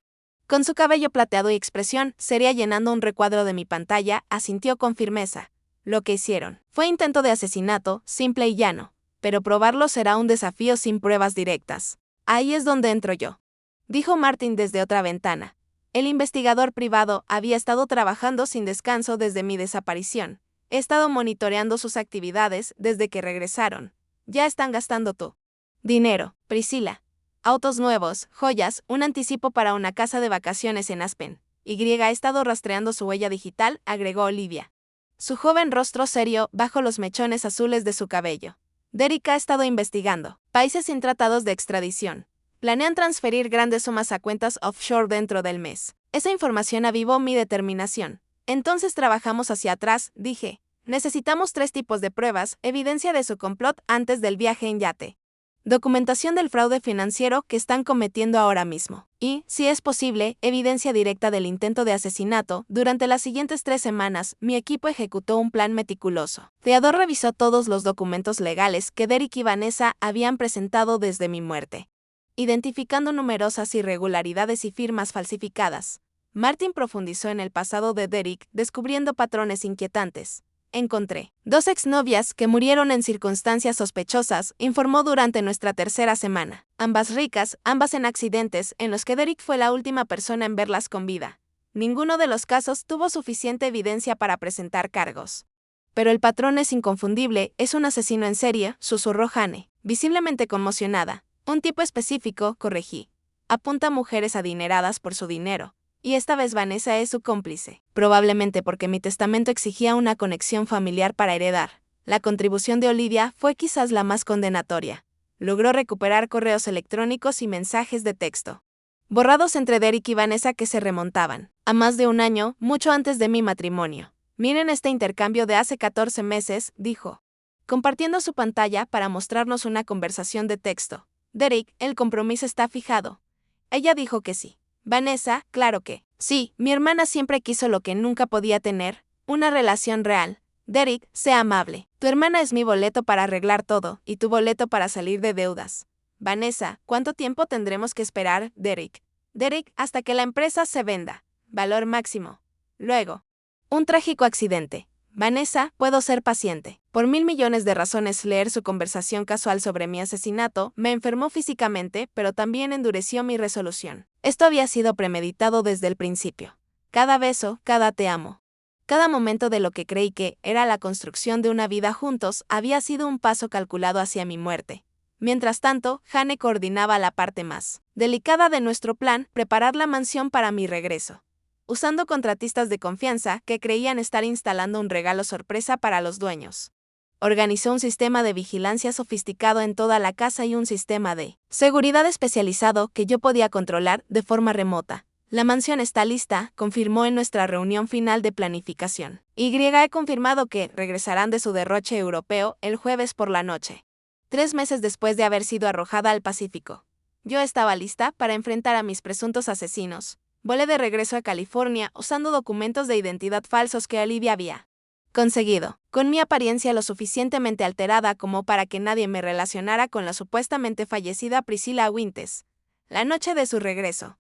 con su cabello plateado y expresión seria llenando un recuadro de mi pantalla, asintió con firmeza. Lo que hicieron fue intento de asesinato, simple y llano. pero probarlo será un desafío sin pruebas directas. Ahí es donde entro yo, dijo Martin desde otra ventana. El investigador privado había estado trabajando sin descanso desde mi desaparición. He estado monitoreando sus actividades desde que regresaron. Ya están gastando tu dinero, Priscilla. Autos nuevos, joyas, un anticipo para una casa de vacaciones en Aspen. Ha estado rastreando su huella digital, agregó Olivia. Su joven rostro serio bajo los mechones azules de su cabello. Derek ha estado investigando países sin tratados de extradición. Planean transferir grandes sumas a cuentas offshore dentro del mes. Esa información avivó mi determinación. Entonces trabajamos hacia atrás, dije. Necesitamos 3 tipos de pruebas, evidencia de su complot antes del viaje en yate. Documentación del fraude financiero que están cometiendo ahora mismo. Y, si es posible, evidencia directa del intento de asesinato. Durante las siguientes 3 semanas, mi equipo ejecutó un plan meticuloso. Theodore revisó todos los documentos legales que Derek y Vanessa habían presentado desde mi muerte, identificando numerosas irregularidades y firmas falsificadas. Martin profundizó en el pasado de Derek, descubriendo patrones inquietantes. Encontré 2 exnovias que murieron en circunstancias sospechosas, informó durante nuestra tercera semana. Ambas ricas, ambas en accidentes en los que Derek fue la última persona en verlas con vida. Ninguno de los casos tuvo suficiente evidencia para presentar cargos. Pero el patrón es inconfundible, es un asesino en serie, susurró Jane, visiblemente conmocionada. Un tipo específico, corregí. Apunta a mujeres adineradas por su dinero. Y esta vez Vanessa es su cómplice, probablemente porque mi testamento exigía una conexión familiar para heredar. La contribución de Olivia fue quizás la más condenatoria. Logró recuperar correos electrónicos y mensajes de texto, borrados entre Derek y Vanessa que se remontaban a más de un año, mucho antes de mi matrimonio. Miren este intercambio de hace 14 meses, dijo, compartiendo su pantalla para mostrarnos una conversación de texto. Derek, el compromiso está fijado. Ella dijo que sí. Vanessa, claro que sí, mi hermana siempre quiso lo que nunca podía tener, una relación real. Derek, sé amable. Tu hermana es mi boleto para arreglar todo, y tu boleto para salir de deudas. Vanessa, ¿cuánto tiempo tendremos que esperar, Derek? Derek, hasta que la empresa se venda. Valor máximo. Luego, un trágico accidente. Vanessa, puedo ser paciente. Por 1.000 millones de razones, leer su conversación casual sobre mi asesinato me enfermó físicamente, pero también endureció mi resolución. Esto había sido premeditado desde el principio. Cada beso, cada te amo. Cada momento de lo que creí que era la construcción de una vida juntos había sido un paso calculado hacia mi muerte. Mientras tanto, Jane coordinaba la parte más delicada de nuestro plan, preparar la mansión para mi regreso, usando contratistas de confianza que creían estar instalando un regalo sorpresa para los dueños. Organizó un sistema de vigilancia sofisticado en toda la casa y un sistema de seguridad especializado que yo podía controlar de forma remota. La mansión está lista, confirmó en nuestra reunión final de planificación. He confirmado que regresarán de su derroche europeo el jueves por la noche, 3 meses después de haber sido arrojada al Pacífico. Yo estaba lista para enfrentar a mis presuntos asesinos. Volé de regreso a California usando documentos de identidad falsos que Olivia había conseguido, con mi apariencia lo suficientemente alterada como para que nadie me relacionara con la supuestamente fallecida Priscilla Winters. La noche de su regreso,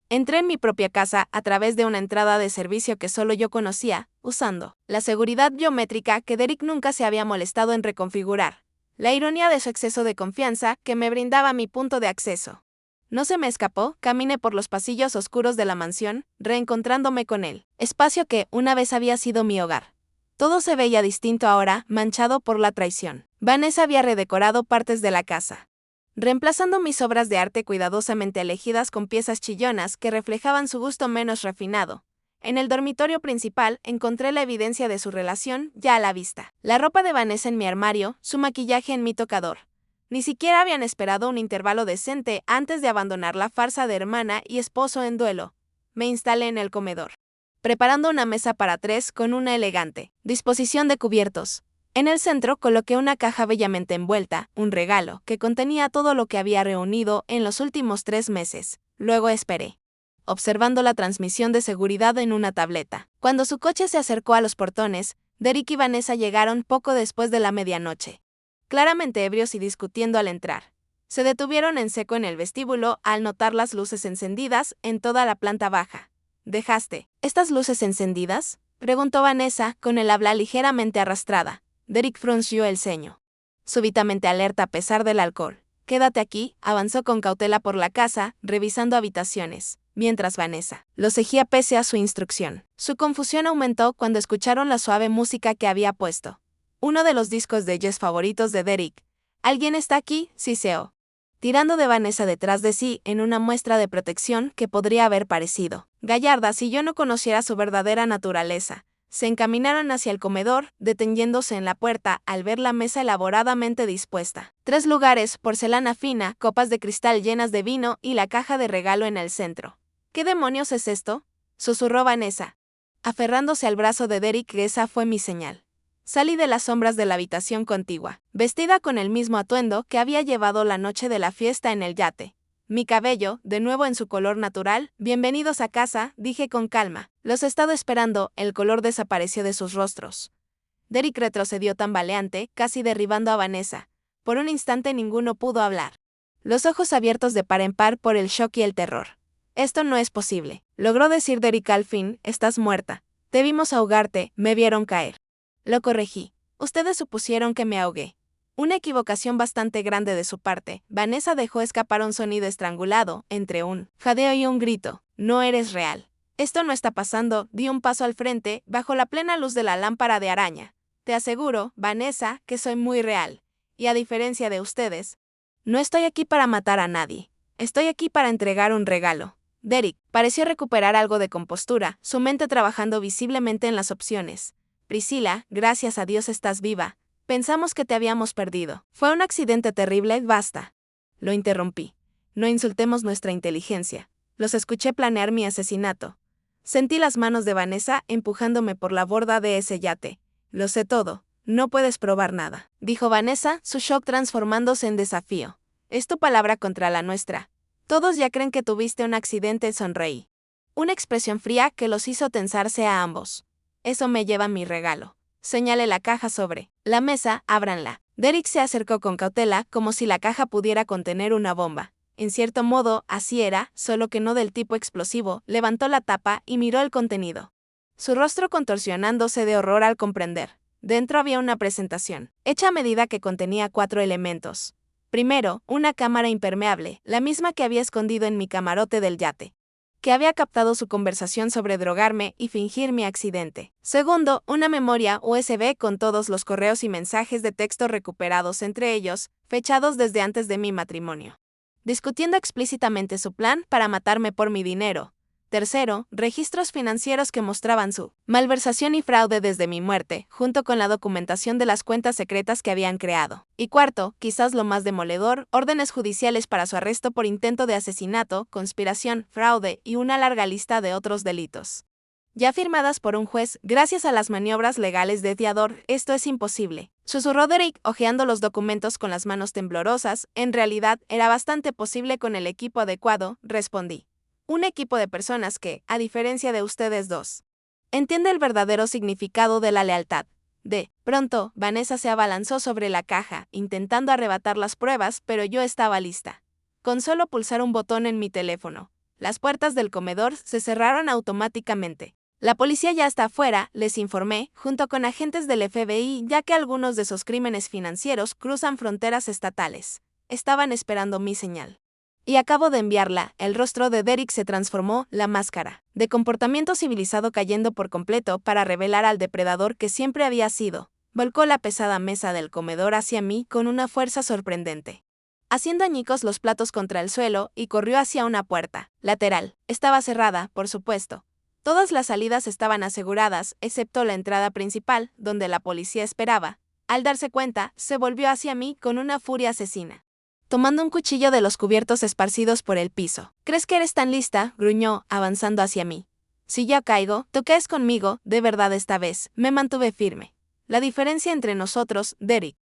entré en mi propia casa a través de una entrada de servicio que solo yo conocía, usando la seguridad biométrica que Derek nunca se había molestado en reconfigurar. La ironía de su exceso de confianza que me brindaba mi punto de acceso. No se me escapó, caminé por los pasillos oscuros de la mansión, reencontrándome con él, espacio que una vez había sido mi hogar. Todo se veía distinto ahora, manchado por la traición. Vanessa había redecorado partes de la casa, reemplazando mis obras de arte cuidadosamente elegidas con piezas chillonas que reflejaban su gusto menos refinado. En el dormitorio principal encontré la evidencia de su relación ya a la vista. La ropa de Vanessa en mi armario, su maquillaje en mi tocador. Ni siquiera habían esperado un intervalo decente antes de abandonar la farsa de hermana y esposo en duelo. Me instalé en el comedor, preparando una mesa para 3 con una elegante disposición de cubiertos. En el centro coloqué una caja bellamente envuelta, un regalo que contenía todo lo que había reunido en los últimos 3 meses. Luego esperé, observando la transmisión de seguridad en una tableta. Cuando su coche se acercó a los portones, Derek y Vanessa llegaron poco después de la medianoche, claramente ebrios y discutiendo al entrar. Se detuvieron en seco en el vestíbulo al notar las luces encendidas en toda la planta baja. ¿Dejaste estas luces encendidas?, preguntó Vanessa con el habla ligeramente arrastrada. Derek frunció el ceño. súbitamente alerta a pesar del alcohol. Quédate aquí, avanzó con cautela por la casa, revisando habitaciones, mientras Vanessa lo seguía pese a su instrucción. Su confusión aumentó cuando escucharon la suave música que había puesto. Uno de los discos de jazz favoritos de Derek. ¿Alguien está aquí?, siseó, tirando de Vanessa detrás de sí en una muestra de protección que podría haber parecido gallarda si yo no conociera su verdadera naturaleza. Se encaminaron hacia el comedor, deteniéndose en la puerta al ver la mesa elaboradamente dispuesta. 3 lugares, porcelana fina, copas de cristal llenas de vino y la caja de regalo en el centro. ¿Qué demonios es esto?, susurró Vanessa, aferrándose al brazo de Derek. Esa fue mi señal. Salí de las sombras de la habitación contigua, vestida con el mismo atuendo que había llevado la noche de la fiesta en el yate. Mi cabello, de nuevo en su color natural. Bienvenidos a casa, dije con calma. Los he estado esperando. El color desapareció de sus rostros. Derek retrocedió tambaleante, casi derribando a Vanessa. Por un instante ninguno pudo hablar. Los ojos abiertos de par en par por el shock y el terror. Esto no es posible, logró decir Derek al fin. Estás muerta. Te vimos ahogarte, me vieron caer. Lo corregí. Ustedes supusieron que me ahogué. Una equivocación bastante grande de su parte. Vanessa dejó escapar un sonido estrangulado, entre un jadeo y un grito. No eres real. Esto no está pasando. Di un paso al frente, bajo la plena luz de la lámpara de araña. Te aseguro, Vanessa, que soy muy real. Y a diferencia de ustedes, no estoy aquí para matar a nadie. Estoy aquí para entregar un regalo. Derek pareció recuperar algo de compostura, su mente trabajando visiblemente en las opciones. Priscila, gracias a Dios estás viva. Pensamos que te habíamos perdido. Fue un accidente terrible, basta. Lo interrumpí. No insultemos nuestra inteligencia. Los escuché planear mi asesinato. Sentí las manos de Vanessa empujándome por la borda de ese yate. Lo sé todo. No puedes probar nada, dijo Vanessa, su shock transformándose en desafío. Es tu palabra contra la nuestra. Todos ya creen que tuviste un accidente, sonreí. Una expresión fría que los hizo tensarse a ambos. Eso me lleva mi regalo. Señale la caja sobre la mesa, ábranla. Derek se acercó con cautela, como si la caja pudiera contener una bomba. En cierto modo, así era, solo que no del tipo explosivo. Levantó la tapa y miró el contenido. Su rostro contorsionándose de horror al comprender. Dentro había una presentación, hecha a medida que contenía 4 elementos. Primero, una cámara impermeable, la misma que había escondido en mi camarote del yate, que había captado su conversación sobre drogarme y fingir mi accidente. Segundo, una memoria USB con todos los correos y mensajes de texto recuperados entre ellos, fechados desde antes de mi matrimonio, discutiendo explícitamente su plan para matarme por mi dinero. Tercero, registros financieros que mostraban su malversación y fraude desde mi muerte, junto con la documentación de las cuentas secretas que habían creado. Y cuarto, quizás lo más demoledor, órdenes judiciales para su arresto por intento de asesinato, conspiración, fraude y una larga lista de otros delitos, ya firmadas por un juez. Gracias a las maniobras legales de Theodore, esto es imposible, susurró Derek, hojeando los documentos con las manos temblorosas. En realidad, era bastante posible con el equipo adecuado, respondí. Un equipo de personas que, a diferencia de ustedes dos, entiende el verdadero significado de la lealtad. De pronto, Vanessa se abalanzó sobre la caja, intentando arrebatar las pruebas, pero yo estaba lista. Con solo pulsar un botón en mi teléfono, las puertas del comedor se cerraron automáticamente. La policía ya está afuera, les informé, junto con agentes del FBI, ya que algunos de esos crímenes financieros cruzan fronteras estatales. Estaban esperando mi señal. Y acabo de enviarla. El rostro de Derek se transformó, la máscara de comportamiento civilizado cayendo por completo para revelar al depredador que siempre había sido. Volcó la pesada mesa del comedor hacia mí con una fuerza sorprendente, haciendo añicos los platos contra el suelo, y corrió hacia una puerta lateral. Estaba cerrada, por supuesto. Todas las salidas estaban aseguradas, excepto la entrada principal, donde la policía esperaba. Al darse cuenta, se volvió hacia mí con una furia asesina, tomando un cuchillo de los cubiertos esparcidos por el piso. ¿Crees que eres tan lista?, gruñó, avanzando hacia mí. Si yo caigo, tú caes conmigo. De verdad esta vez, me mantuve firme. La diferencia entre nosotros, Derek,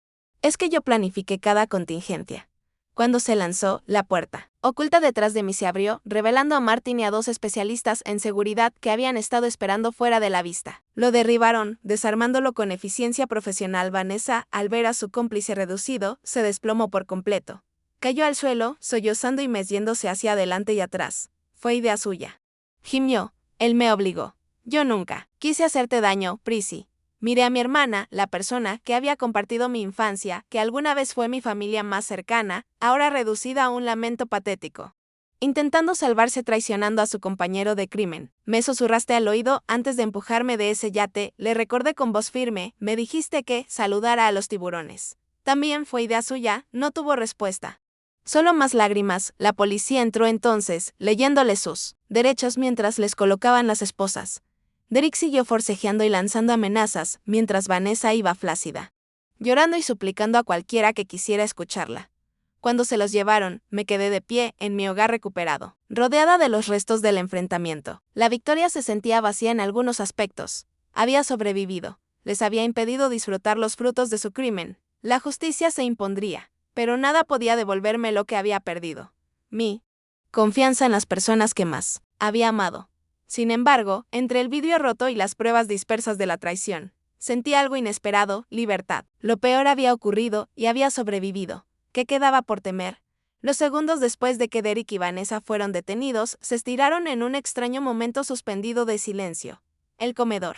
es que yo planifiqué cada contingencia. Cuando se lanzó, la puerta oculta detrás de mí se abrió, revelando a Martin y a 2 especialistas en seguridad que habían estado esperando fuera de la vista. Lo derribaron, desarmándolo con eficiencia profesional. Vanessa, al ver a su cómplice reducido, se desplomó por completo. Cayó al suelo, sollozando y meciéndose hacia adelante y atrás. Fue idea suya. Gimió. Él me obligó. Yo nunca quise hacerte daño, Prissy. Miré a mi hermana, la persona que había compartido mi infancia, que alguna vez fue mi familia más cercana, ahora reducida a un lamento patético. Intentando salvarse traicionando a su compañero de crimen, me susurraste al oído antes de empujarme de ese yate, le recordé con voz firme, me dijiste que saludara a los tiburones. También fue idea suya, no tuvo respuesta. Solo más lágrimas, la policía entró entonces, leyéndole sus derechos mientras les colocaban las esposas. Derek siguió forcejeando y lanzando amenazas, mientras Vanessa iba flácida, llorando y suplicando a cualquiera que quisiera escucharla. Cuando se los llevaron, me quedé de pie en mi hogar recuperado, rodeada de los restos del enfrentamiento. La victoria se sentía vacía en algunos aspectos. Había sobrevivido. Les había impedido disfrutar los frutos de su crimen. La justicia se impondría, pero nada podía devolverme lo que había perdido. Mi confianza en las personas que más había amado. Sin embargo, entre el vidrio roto y las pruebas dispersas de la traición, sentí algo inesperado, libertad. Lo peor había ocurrido y había sobrevivido. ¿Qué quedaba por temer? Los segundos después de que Derek y Vanessa fueron detenidos, se estiraron en un extraño momento suspendido de silencio. El comedor,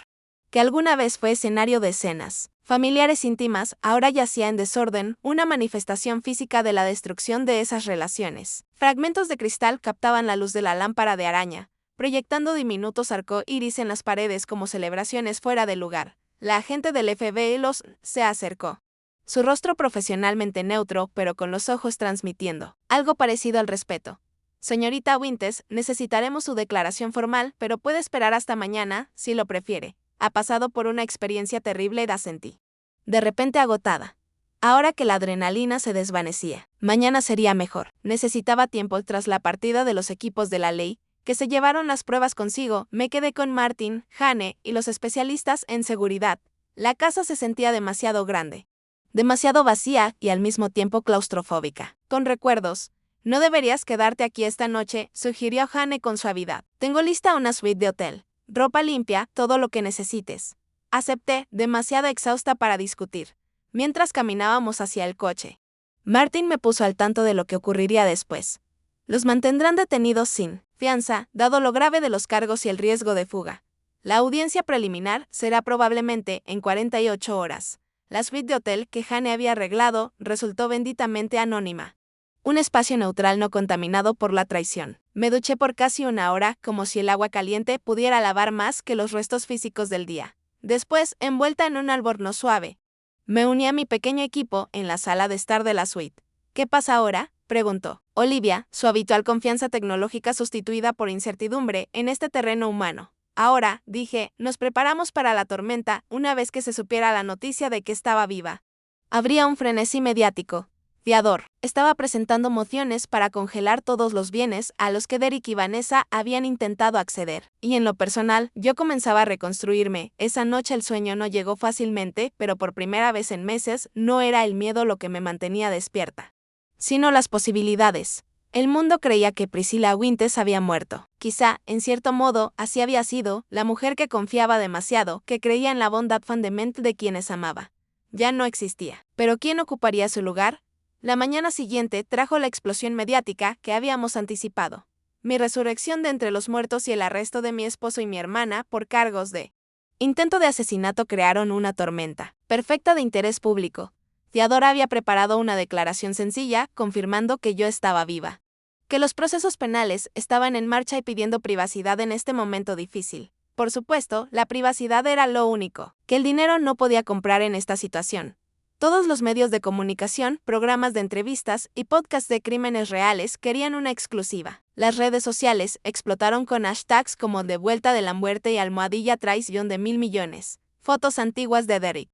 que alguna vez fue escenario de escenas familiares íntimas, ahora yacía en desorden, una manifestación física de la destrucción de esas relaciones. Fragmentos de cristal captaban la luz de la lámpara de araña, proyectando diminutos arcoíris en las paredes como celebraciones fuera de lugar. La agente del FBI se acercó. Su rostro profesionalmente neutro, pero con los ojos transmitiendo algo parecido al respeto. Señorita Winters, necesitaremos su declaración formal, pero puede esperar hasta mañana, si lo prefiere. Ha pasado por una experiencia terrible, asentí. De repente agotada. Ahora que la adrenalina se desvanecía, mañana sería mejor. Necesitaba tiempo tras la partida de los equipos de la ley, que se llevaron las pruebas consigo. Me quedé con Martin, Jane y los especialistas en seguridad. La casa se sentía demasiado grande. Demasiado vacía y al mismo tiempo claustrofóbica. Con recuerdos. No deberías quedarte aquí esta noche, sugirió Jane con suavidad. Tengo lista una suite de hotel. Ropa limpia, todo lo que necesites. Acepté, demasiado exhausta para discutir. Mientras caminábamos hacia el coche, Martin me puso al tanto de lo que ocurriría después. Los mantendrán detenidos sin fianza, dado lo grave de los cargos y el riesgo de fuga. La audiencia preliminar será probablemente en 48 horas. La suite de hotel que Jane había arreglado resultó benditamente anónima. Un espacio neutral no contaminado por la traición. Me duché por casi una hora, como si el agua caliente pudiera lavar más que los restos físicos del día. Después, envuelta en un albornoz suave, me uní a mi pequeño equipo en la sala de estar de la suite. ¿Qué pasa ahora?, preguntó Olivia, su habitual confianza tecnológica sustituida por incertidumbre en este terreno humano. Ahora, dije, nos preparamos para la tormenta una vez que se supiera la noticia de que estaba viva. Habría un frenesí mediático. Theodore estaba presentando mociones para congelar todos los bienes a los que Derek y Vanessa habían intentado acceder. Y en lo personal, yo comenzaba a reconstruirme. Esa noche el sueño no llegó fácilmente, pero por primera vez en meses no era el miedo lo que me mantenía despierta, sino las posibilidades. El mundo creía que Priscilla Winters había muerto. Quizá, en cierto modo, así había sido, la mujer que confiaba demasiado, que creía en la bondad fundamental de quienes amaba. Ya no existía. ¿Pero quién ocuparía su lugar? La mañana siguiente trajo la explosión mediática que habíamos anticipado. Mi resurrección de entre los muertos y el arresto de mi esposo y mi hermana por cargos de intento de asesinato crearon una tormenta perfecta de interés público. Theodore había preparado una declaración sencilla, confirmando que yo estaba viva, que los procesos penales estaban en marcha y pidiendo privacidad en este momento difícil. Por supuesto, la privacidad era lo único que el dinero no podía comprar en esta situación. Todos los medios de comunicación, programas de entrevistas y podcasts de crímenes reales querían una exclusiva. Las redes sociales explotaron con hashtags como De vuelta de la muerte y almohadilla traición de 1.000 millones. Fotos antiguas de Derek,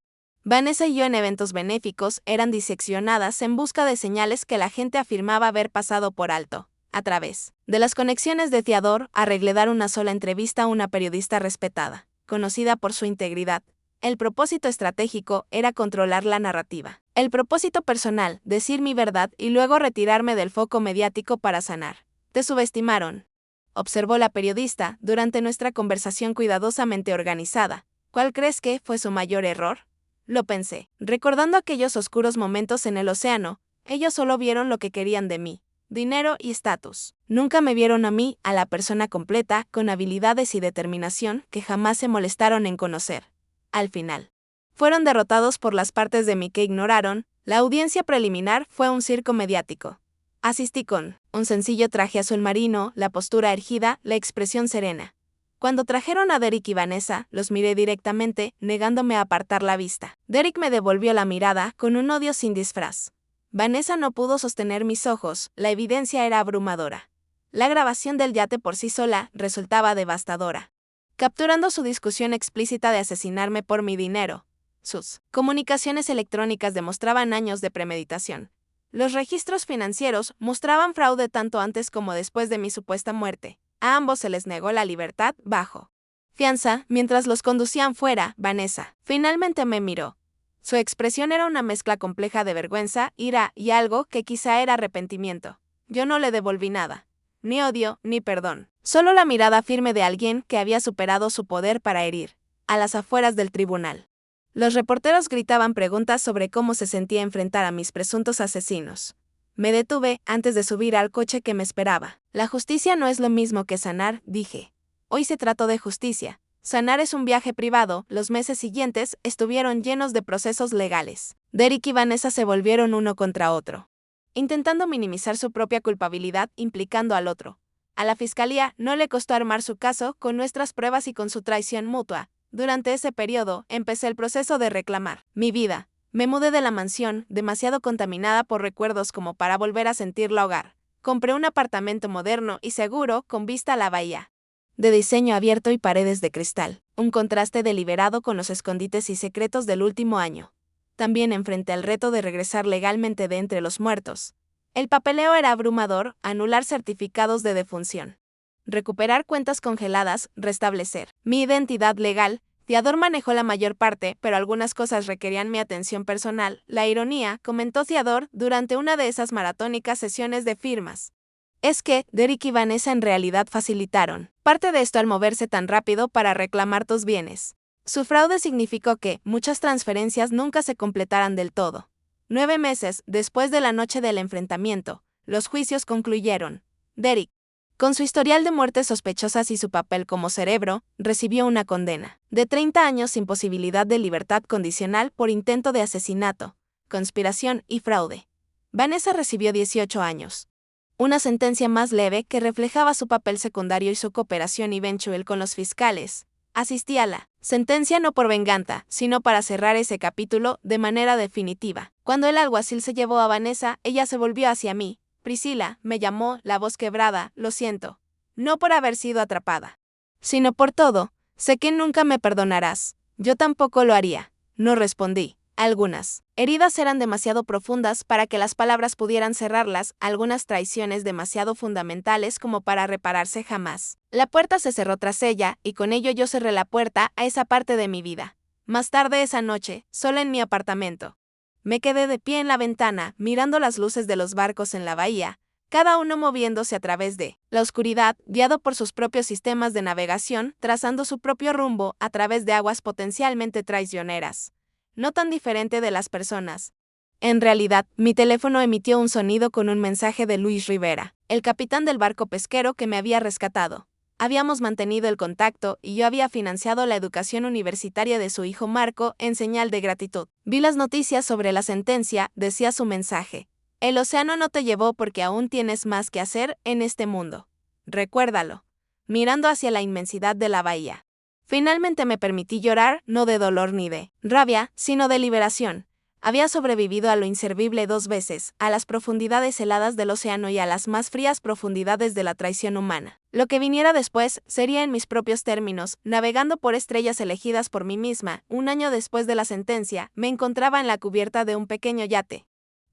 Vanessa y yo en eventos benéficos eran diseccionadas en busca de señales que la gente afirmaba haber pasado por alto. A través de las conexiones de Theodore, arreglé dar una sola entrevista a una periodista respetada, conocida por su integridad. El propósito estratégico era controlar la narrativa. El propósito personal, decir mi verdad y luego retirarme del foco mediático para sanar. Te subestimaron, observó la periodista durante nuestra conversación cuidadosamente organizada. ¿Cuál crees que fue su mayor error? Lo pensé, recordando aquellos oscuros momentos en el océano. Ellos solo vieron lo que querían de mí, dinero y estatus. Nunca me vieron a mí, a la persona completa, con habilidades y determinación que jamás se molestaron en conocer. Al final, fueron derrotados por las partes de mí que ignoraron. La audiencia preliminar fue un circo mediático. Asistí con un sencillo traje azul marino, la postura erguida, la expresión serena. Cuando trajeron a Derek y Vanessa, los miré directamente, negándome a apartar la vista. Derek me devolvió la mirada con un odio sin disfraz. Vanessa no pudo sostener mis ojos, la evidencia era abrumadora. La grabación del yate por sí sola resultaba devastadora, capturando su discusión explícita de asesinarme por mi dinero. Sus comunicaciones electrónicas demostraban años de premeditación. Los registros financieros mostraban fraude tanto antes como después de mi supuesta muerte. A ambos se les negó la libertad bajo fianza mientras los conducían fuera. Vanessa finalmente me miró. Su expresión era una mezcla compleja de vergüenza, ira y algo que quizá era arrepentimiento. Yo no le devolví nada, ni odio ni perdón, solo la mirada firme de alguien que había superado su poder para herir. A las afueras del tribunal, los reporteros gritaban preguntas sobre cómo se sentía enfrentar a mis presuntos asesinos. Me detuve antes de subir al coche que me esperaba. La justicia no es lo mismo que sanar, dije. Hoy se trató de justicia. Sanar es un viaje privado. Los meses siguientes estuvieron llenos de procesos legales. Derek y Vanessa se volvieron uno contra otro, intentando minimizar su propia culpabilidad implicando al otro. A la fiscalía no le costó armar su caso con nuestras pruebas y con su traición mutua. Durante ese periodo empecé el proceso de reclamar mi vida. Me mudé de la mansión, demasiado contaminada por recuerdos como para volver a sentirla hogar. Compré un apartamento moderno y seguro con vista a la bahía, de diseño abierto y paredes de cristal, un contraste deliberado con los escondites y secretos del último año. También enfrenté el reto de regresar legalmente de entre los muertos. El papeleo era abrumador: anular certificados de defunción, recuperar cuentas congeladas, restablecer mi identidad legal. Theodore manejó la mayor parte, pero algunas cosas requerían mi atención personal. La ironía, comentó Theodore durante una de esas maratónicas sesiones de firmas, es que Derek y Vanessa en realidad facilitaron parte de esto al moverse tan rápido para reclamar tus bienes. Su fraude significó que muchas transferencias nunca se completaran del todo. 9 meses después de la noche del enfrentamiento, los juicios concluyeron. Derek, con su historial de muertes sospechosas y su papel como cerebro, recibió una condena de 30 años sin posibilidad de libertad condicional por intento de asesinato, conspiración y fraude. Vanessa recibió 18 años. Una sentencia más leve que reflejaba su papel secundario y su cooperación eventual con los fiscales. Asistí a la sentencia no por venganza, sino para cerrar ese capítulo de manera definitiva. Cuando el alguacil se llevó a Vanessa, ella se volvió hacia mí. Priscilla, me llamó, la voz quebrada. Lo siento. No por haber sido atrapada, sino por todo. Sé que nunca me perdonarás. Yo tampoco lo haría. No respondí. Algunas heridas eran demasiado profundas para que las palabras pudieran cerrarlas, algunas traiciones demasiado fundamentales como para repararse jamás. La puerta se cerró tras ella, y con ello yo cerré la puerta a esa parte de mi vida. Más tarde esa noche, sola en mi apartamento, me quedé de pie en la ventana, mirando las luces de los barcos en la bahía, cada uno moviéndose a través de la oscuridad, guiado por sus propios sistemas de navegación, trazando su propio rumbo a través de aguas potencialmente traicioneras. No tan diferente de las personas. En realidad, mi teléfono emitió un sonido con un mensaje de Luis Rivera, el capitán del barco pesquero que me había rescatado. Habíamos mantenido el contacto y yo había financiado la educación universitaria de su hijo Marco en señal de gratitud. Vi las noticias sobre la sentencia, decía su mensaje. El océano no te llevó porque aún tienes más que hacer en este mundo. Recuérdalo. Mirando hacia la inmensidad de la bahía. Finalmente me permití llorar, no de dolor ni de rabia, sino de liberación. Había sobrevivido a lo inservible 2 veces, a las profundidades heladas del océano y a las más frías profundidades de la traición humana. Lo que viniera después sería en mis propios términos, navegando por estrellas elegidas por mí misma. 1 año después de la sentencia, me encontraba en la cubierta de un pequeño yate.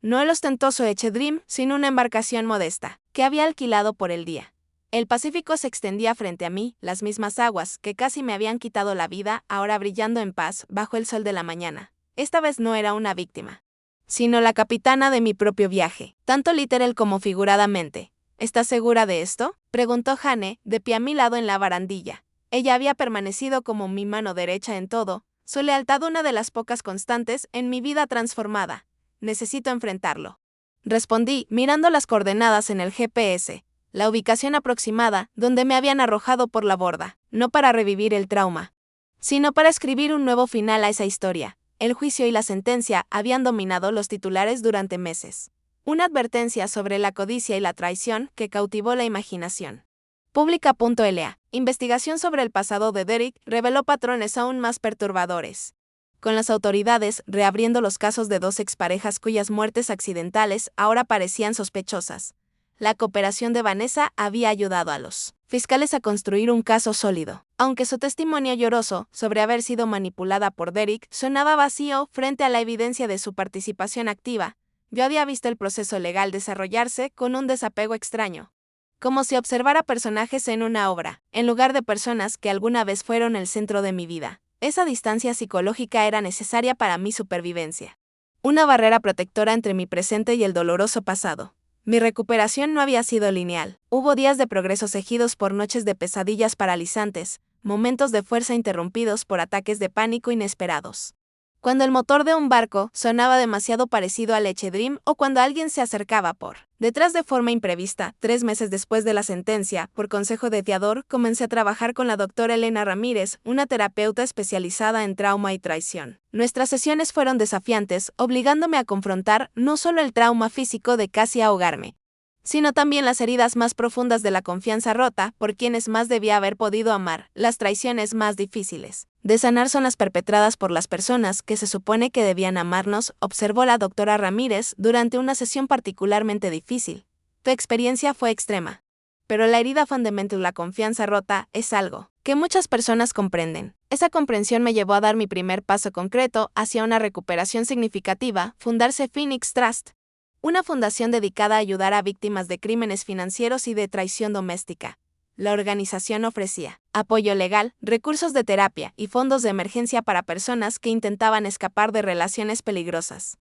No el ostentoso Dream, sino una embarcación modesta, que había alquilado por el día. El Pacífico se extendía frente a mí, las mismas aguas que casi me habían quitado la vida, ahora brillando en paz bajo el sol de la mañana. Esta vez no era una víctima, sino la capitana de mi propio viaje, tanto literal como figuradamente. ¿Estás segura de esto?, preguntó Jane, de pie a mi lado en la barandilla. Ella había permanecido como mi mano derecha en todo, su lealtad una de las pocas constantes en mi vida transformada. Necesito enfrentarlo. Respondí, mirando las coordenadas en el GPS, la ubicación aproximada donde me habían arrojado por la borda, no para revivir el trauma, sino para escribir un nuevo final a esa historia. El juicio y la sentencia habían dominado los titulares durante meses. Una advertencia sobre la codicia y la traición que cautivó la imaginación. Pública.la. Investigación sobre el pasado de Derek reveló patrones aún más perturbadores. Con las autoridades reabriendo los casos de dos exparejas cuyas muertes accidentales ahora parecían sospechosas. La cooperación de Vanessa había ayudado a los fiscales a construir un caso sólido. Aunque su testimonio lloroso sobre haber sido manipulada por Derek sonaba vacío frente a la evidencia de su participación activa, yo había visto el proceso legal desarrollarse con un desapego extraño. Como si observara personajes en una obra, en lugar de personas que alguna vez fueron el centro de mi vida. Esa distancia psicológica era necesaria para mi supervivencia. Una barrera protectora entre mi presente y el doloroso pasado. Mi recuperación no había sido lineal. Hubo días de progreso seguidos por noches de pesadillas paralizantes, momentos de fuerza interrumpidos por ataques de pánico inesperados. Cuando el motor de un barco sonaba demasiado parecido al Dream o cuando alguien se acercaba por detrás de forma imprevista. 3 meses después de la sentencia, por consejo de Theodore, comencé a trabajar con la doctora Elena Ramírez, una terapeuta especializada en trauma y traición. Nuestras sesiones fueron desafiantes, obligándome a confrontar no solo el trauma físico de casi ahogarme, sino también las heridas más profundas de la confianza rota por quienes más debía haber podido amar. Las traiciones más difíciles de sanar son las perpetradas por las personas que se supone que debían amarnos, observó la doctora Ramírez durante una sesión particularmente difícil. Tu experiencia fue extrema. Pero la herida fundamental, la confianza rota, es algo que muchas personas comprenden. Esa comprensión me llevó a dar mi primer paso concreto hacia una recuperación significativa, fundarse Phoenix Trust, una fundación dedicada a ayudar a víctimas de crímenes financieros y de traición doméstica. La organización ofrecía apoyo legal, recursos de terapia y fondos de emergencia para personas que intentaban escapar de relaciones peligrosas,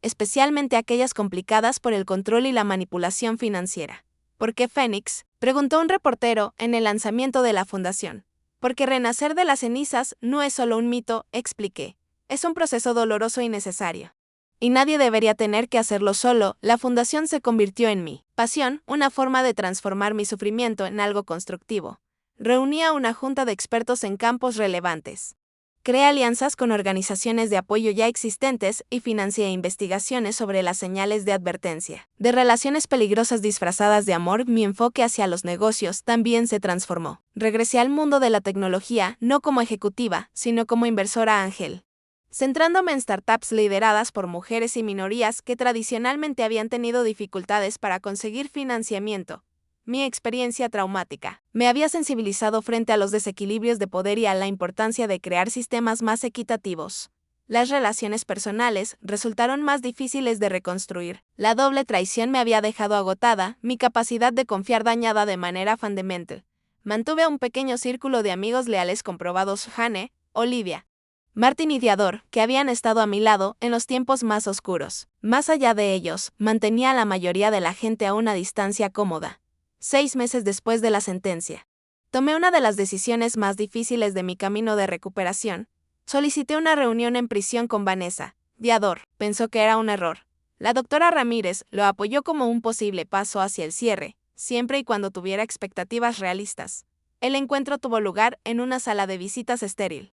especialmente aquellas complicadas por el control y la manipulación financiera. ¿Por qué Phoenix?, preguntó un reportero en el lanzamiento de la fundación. Porque renacer de las cenizas no es solo un mito, expliqué. Es un proceso doloroso y necesario. Y nadie debería tener que hacerlo solo. La fundación se convirtió en mi pasión, una forma de transformar mi sufrimiento en algo constructivo. Reunía una junta de expertos en campos relevantes. Creé alianzas con organizaciones de apoyo ya existentes y financié investigaciones sobre las señales de advertencia. De relaciones peligrosas disfrazadas de amor, mi enfoque hacia los negocios también se transformó. Regresé al mundo de la tecnología no como ejecutiva, sino como inversora ángel, centrándome en startups lideradas por mujeres y minorías que tradicionalmente habían tenido dificultades para conseguir financiamiento. Mi experiencia traumática me había sensibilizado frente a los desequilibrios de poder y a la importancia de crear sistemas más equitativos. Las relaciones personales resultaron más difíciles de reconstruir. La doble traición me había dejado agotada, mi capacidad de confiar dañada de manera fundamental. Mantuve un pequeño círculo de amigos leales comprobados: Jane, Olivia, Martin y Theodore, que habían estado a mi lado en los tiempos más oscuros. Más allá de ellos, mantenía a la mayoría de la gente a una distancia cómoda. 6 meses después de la sentencia, tomé una de las decisiones más difíciles de mi camino de recuperación. Solicité una reunión en prisión con Vanessa. Theodore pensó que era un error. La doctora Ramírez lo apoyó como un posible paso hacia el cierre, siempre y cuando tuviera expectativas realistas. El encuentro tuvo lugar en una sala de visitas estéril,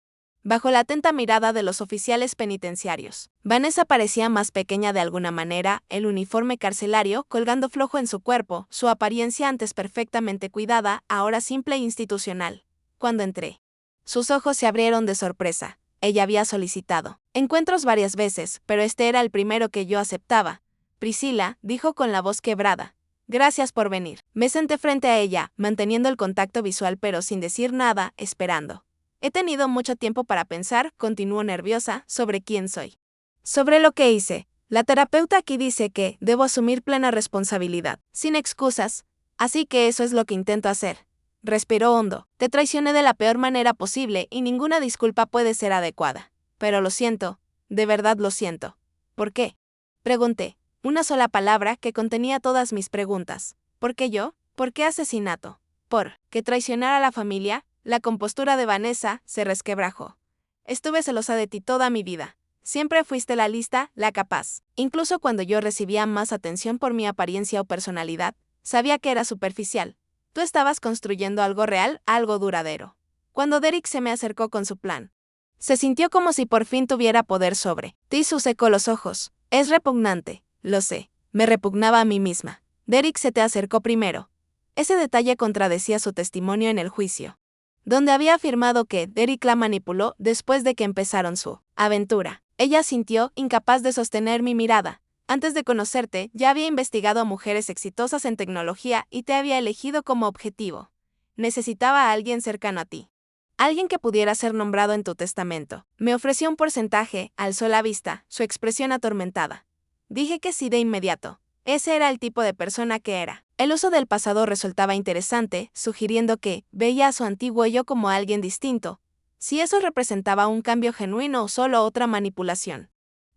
bajo la atenta mirada de los oficiales penitenciarios. Vanessa parecía más pequeña de alguna manera, el uniforme carcelario colgando flojo en su cuerpo, su apariencia antes perfectamente cuidada, ahora simple e institucional. Cuando entré, sus ojos se abrieron de sorpresa. Ella había solicitado encuentros varias veces, pero este era el primero que yo aceptaba. Priscilla, dijo con la voz quebrada. Gracias por venir. Me senté frente a ella, manteniendo el contacto visual pero sin decir nada, esperando. He tenido mucho tiempo para pensar, continuó nerviosa, sobre quién soy. Sobre lo que hice. La terapeuta aquí dice que debo asumir plena responsabilidad, sin excusas, así que eso es lo que intento hacer. Respiró hondo. Te traicioné de la peor manera posible y ninguna disculpa puede ser adecuada. Pero lo siento, de verdad lo siento. ¿Por qué?, pregunté. Una sola palabra que contenía todas mis preguntas. ¿Por qué yo? ¿Por qué asesinato? ¿Por qué traicionar a la familia? La compostura de Vanessa se resquebrajó. Estuve celosa de ti toda mi vida. Siempre fuiste la lista, la capaz. Incluso cuando yo recibía más atención por mi apariencia o personalidad, sabía que era superficial. Tú estabas construyendo algo real, algo duradero. Cuando Derek se me acercó con su plan, Se sintió como si por fin tuviera poder sobre ti. Secó los ojos. Es repugnante, lo sé. Me repugnaba a mí misma. Derek se te acercó primero. Ese detalle contradecía su testimonio en el juicio, donde había afirmado que Derek la manipuló después de que empezaron su aventura. Ella sintió incapaz de sostener mi mirada. Antes de conocerte, ya había investigado a mujeres exitosas en tecnología y te había elegido como objetivo. Necesitaba a alguien cercano a ti. Alguien que pudiera ser nombrado en tu testamento. Me ofreció un porcentaje, alzó la vista, su expresión atormentada. Dije que sí de inmediato. Ese era el tipo de persona que era. El uso del pasado resultaba interesante, sugiriendo que veía a su antiguo yo como alguien distinto. Si eso representaba un cambio genuino o solo otra manipulación.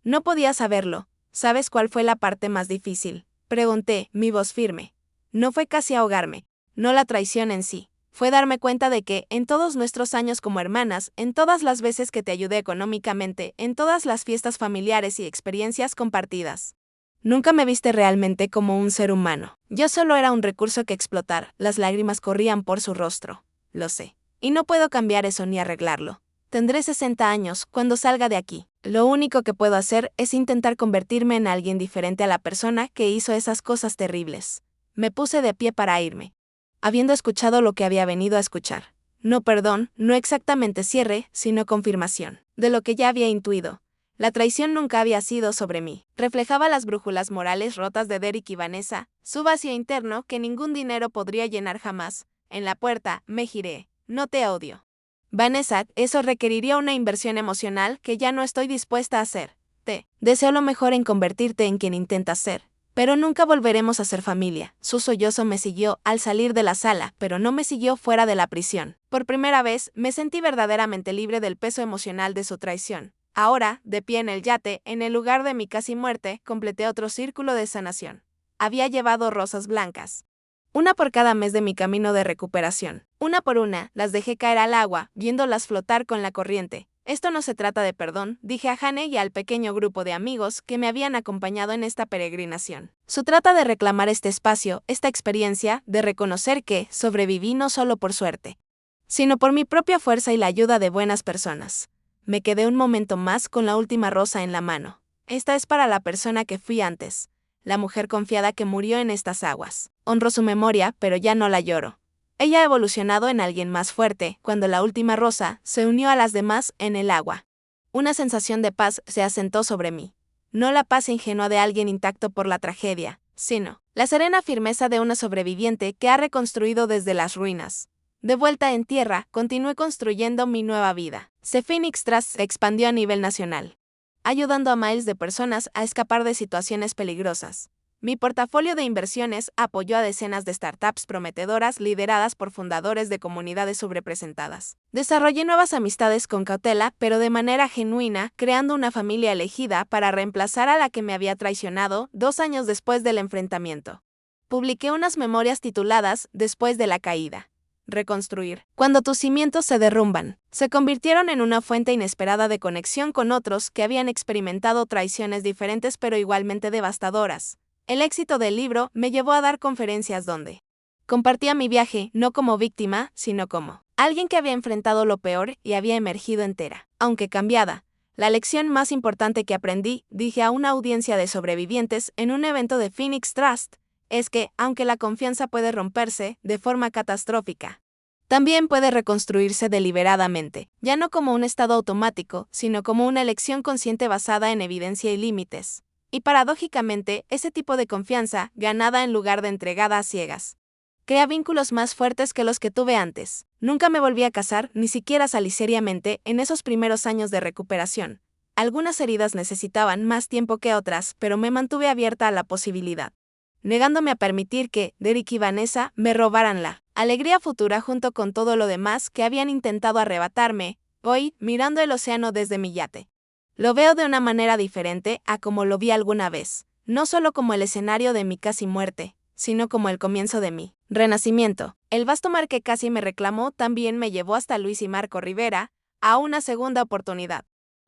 No podía saberlo. ¿Sabes cuál fue la parte más difícil? Pregunté, mi voz firme. No fue casi ahogarme. No la traición en sí. Fue darme cuenta de que, en todos nuestros años como hermanas, en todas las veces que te ayudé económicamente, en todas las fiestas familiares y experiencias compartidas, nunca me viste realmente como un ser humano. Yo solo era un recurso que explotar. Las lágrimas corrían por su rostro. Lo sé. Y no puedo cambiar eso ni arreglarlo. Tendré 60 años cuando salga de aquí. Lo único que puedo hacer es intentar convertirme en alguien diferente a la persona que hizo esas cosas terribles. Me puse de pie para irme, habiendo escuchado lo que había venido a escuchar. No perdón, no exactamente cierre, sino confirmación de lo que ya había intuido. La traición nunca había sido sobre mí. Reflejaba las brújulas morales rotas de Derek y Vanessa, su vacío interno que ningún dinero podría llenar jamás. En la puerta, me giré. No te odio, Vanessa, eso requeriría una inversión emocional que ya no estoy dispuesta a hacer. Te deseo lo mejor en convertirte en quien intentas ser. Pero nunca volveremos a ser familia. Su sollozo me siguió al salir de la sala, pero no me siguió fuera de la prisión. Por primera vez, me sentí verdaderamente libre del peso emocional de su traición. Ahora, de pie en el yate, en el lugar de mi casi muerte, completé otro círculo de sanación. Había llevado rosas blancas. Una por cada mes de mi camino de recuperación. Una por una, las dejé caer al agua, viéndolas flotar con la corriente. Esto no se trata de perdón, dije a Jane y al pequeño grupo de amigos que me habían acompañado en esta peregrinación. Se trata de reclamar este espacio, esta experiencia, de reconocer que sobreviví no solo por suerte, sino por mi propia fuerza y la ayuda de buenas personas. Me quedé un momento más con la última rosa en la mano. Esta es para la persona que fui antes, la mujer confiada que murió en estas aguas. Honro su memoria, pero ya no la lloro. Ella ha evolucionado en alguien más fuerte, cuando la última rosa se unió a las demás en el agua. Una sensación de paz se asentó sobre mí. No la paz ingenua de alguien intacto por la tragedia, sino la serena firmeza de una sobreviviente que ha reconstruido desde las ruinas. De vuelta en tierra, continué construyendo mi nueva vida. The Phoenix Trust se expandió a nivel nacional, ayudando a miles de personas a escapar de situaciones peligrosas. Mi portafolio de inversiones apoyó a decenas de startups prometedoras lideradas por fundadores de comunidades subrepresentadas. Desarrollé nuevas amistades con cautela, pero de manera genuina, creando una familia elegida para reemplazar a la que me había traicionado 2 años después del enfrentamiento. Publiqué unas memorias tituladas Después de la caída. Reconstruir. Cuando tus cimientos se derrumban, se convirtieron en una fuente inesperada de conexión con otros que habían experimentado traiciones diferentes pero igualmente devastadoras. El éxito del libro me llevó a dar conferencias donde compartía mi viaje, no como víctima, sino como alguien que había enfrentado lo peor y había emergido entera, aunque cambiada. La lección más importante que aprendí, dije a una audiencia de sobrevivientes en un evento de Phoenix Trust, es que, aunque la confianza puede romperse de forma catastrófica, también puede reconstruirse deliberadamente, ya no como un estado automático, sino como una elección consciente basada en evidencia y límites. Y paradójicamente, ese tipo de confianza, ganada en lugar de entregada a ciegas, crea vínculos más fuertes que los que tuve antes. Nunca me volví a casar, ni siquiera salí seriamente en esos primeros años de recuperación. Algunas heridas necesitaban más tiempo que otras, pero me mantuve abierta a la posibilidad, negándome a permitir que Derek y Vanessa me robaran la alegría futura junto con todo lo demás que habían intentado arrebatarme. Hoy, mirando el océano desde mi yate, lo veo de una manera diferente a como lo vi alguna vez, no solo como el escenario de mi casi muerte, sino como el comienzo de mi renacimiento. El vasto mar que casi me reclamó también me llevó hasta Luis y Marco Rivera, a una segunda oportunidad,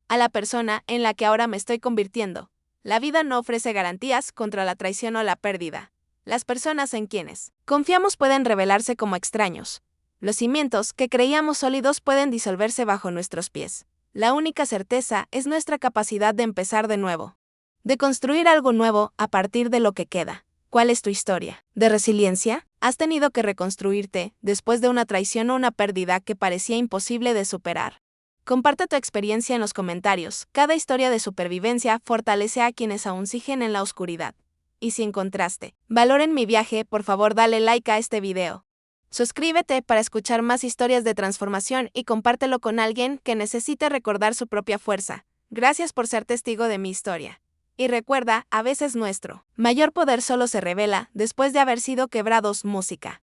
a la persona en la que ahora me estoy convirtiendo. La vida no ofrece garantías contra la traición o la pérdida. Las personas en quienes confiamos pueden revelarse como extraños. Los cimientos que creíamos sólidos pueden disolverse bajo nuestros pies. La única certeza es nuestra capacidad de empezar de nuevo. De construir algo nuevo a partir de lo que queda. ¿Cuál es tu historia? ¿De resiliencia? ¿Has tenido que reconstruirte después de una traición o una pérdida que parecía imposible de superar? Comparte tu experiencia en los comentarios. Cada historia de supervivencia fortalece a quienes aún siguen en la oscuridad. Y si encontraste valor en mi viaje, por favor dale like a este video. Suscríbete para escuchar más historias de transformación y compártelo con alguien que necesite recordar su propia fuerza. Gracias por ser testigo de mi historia. Y recuerda, a veces nuestro mayor poder solo se revela después de haber sido quebrados. Música.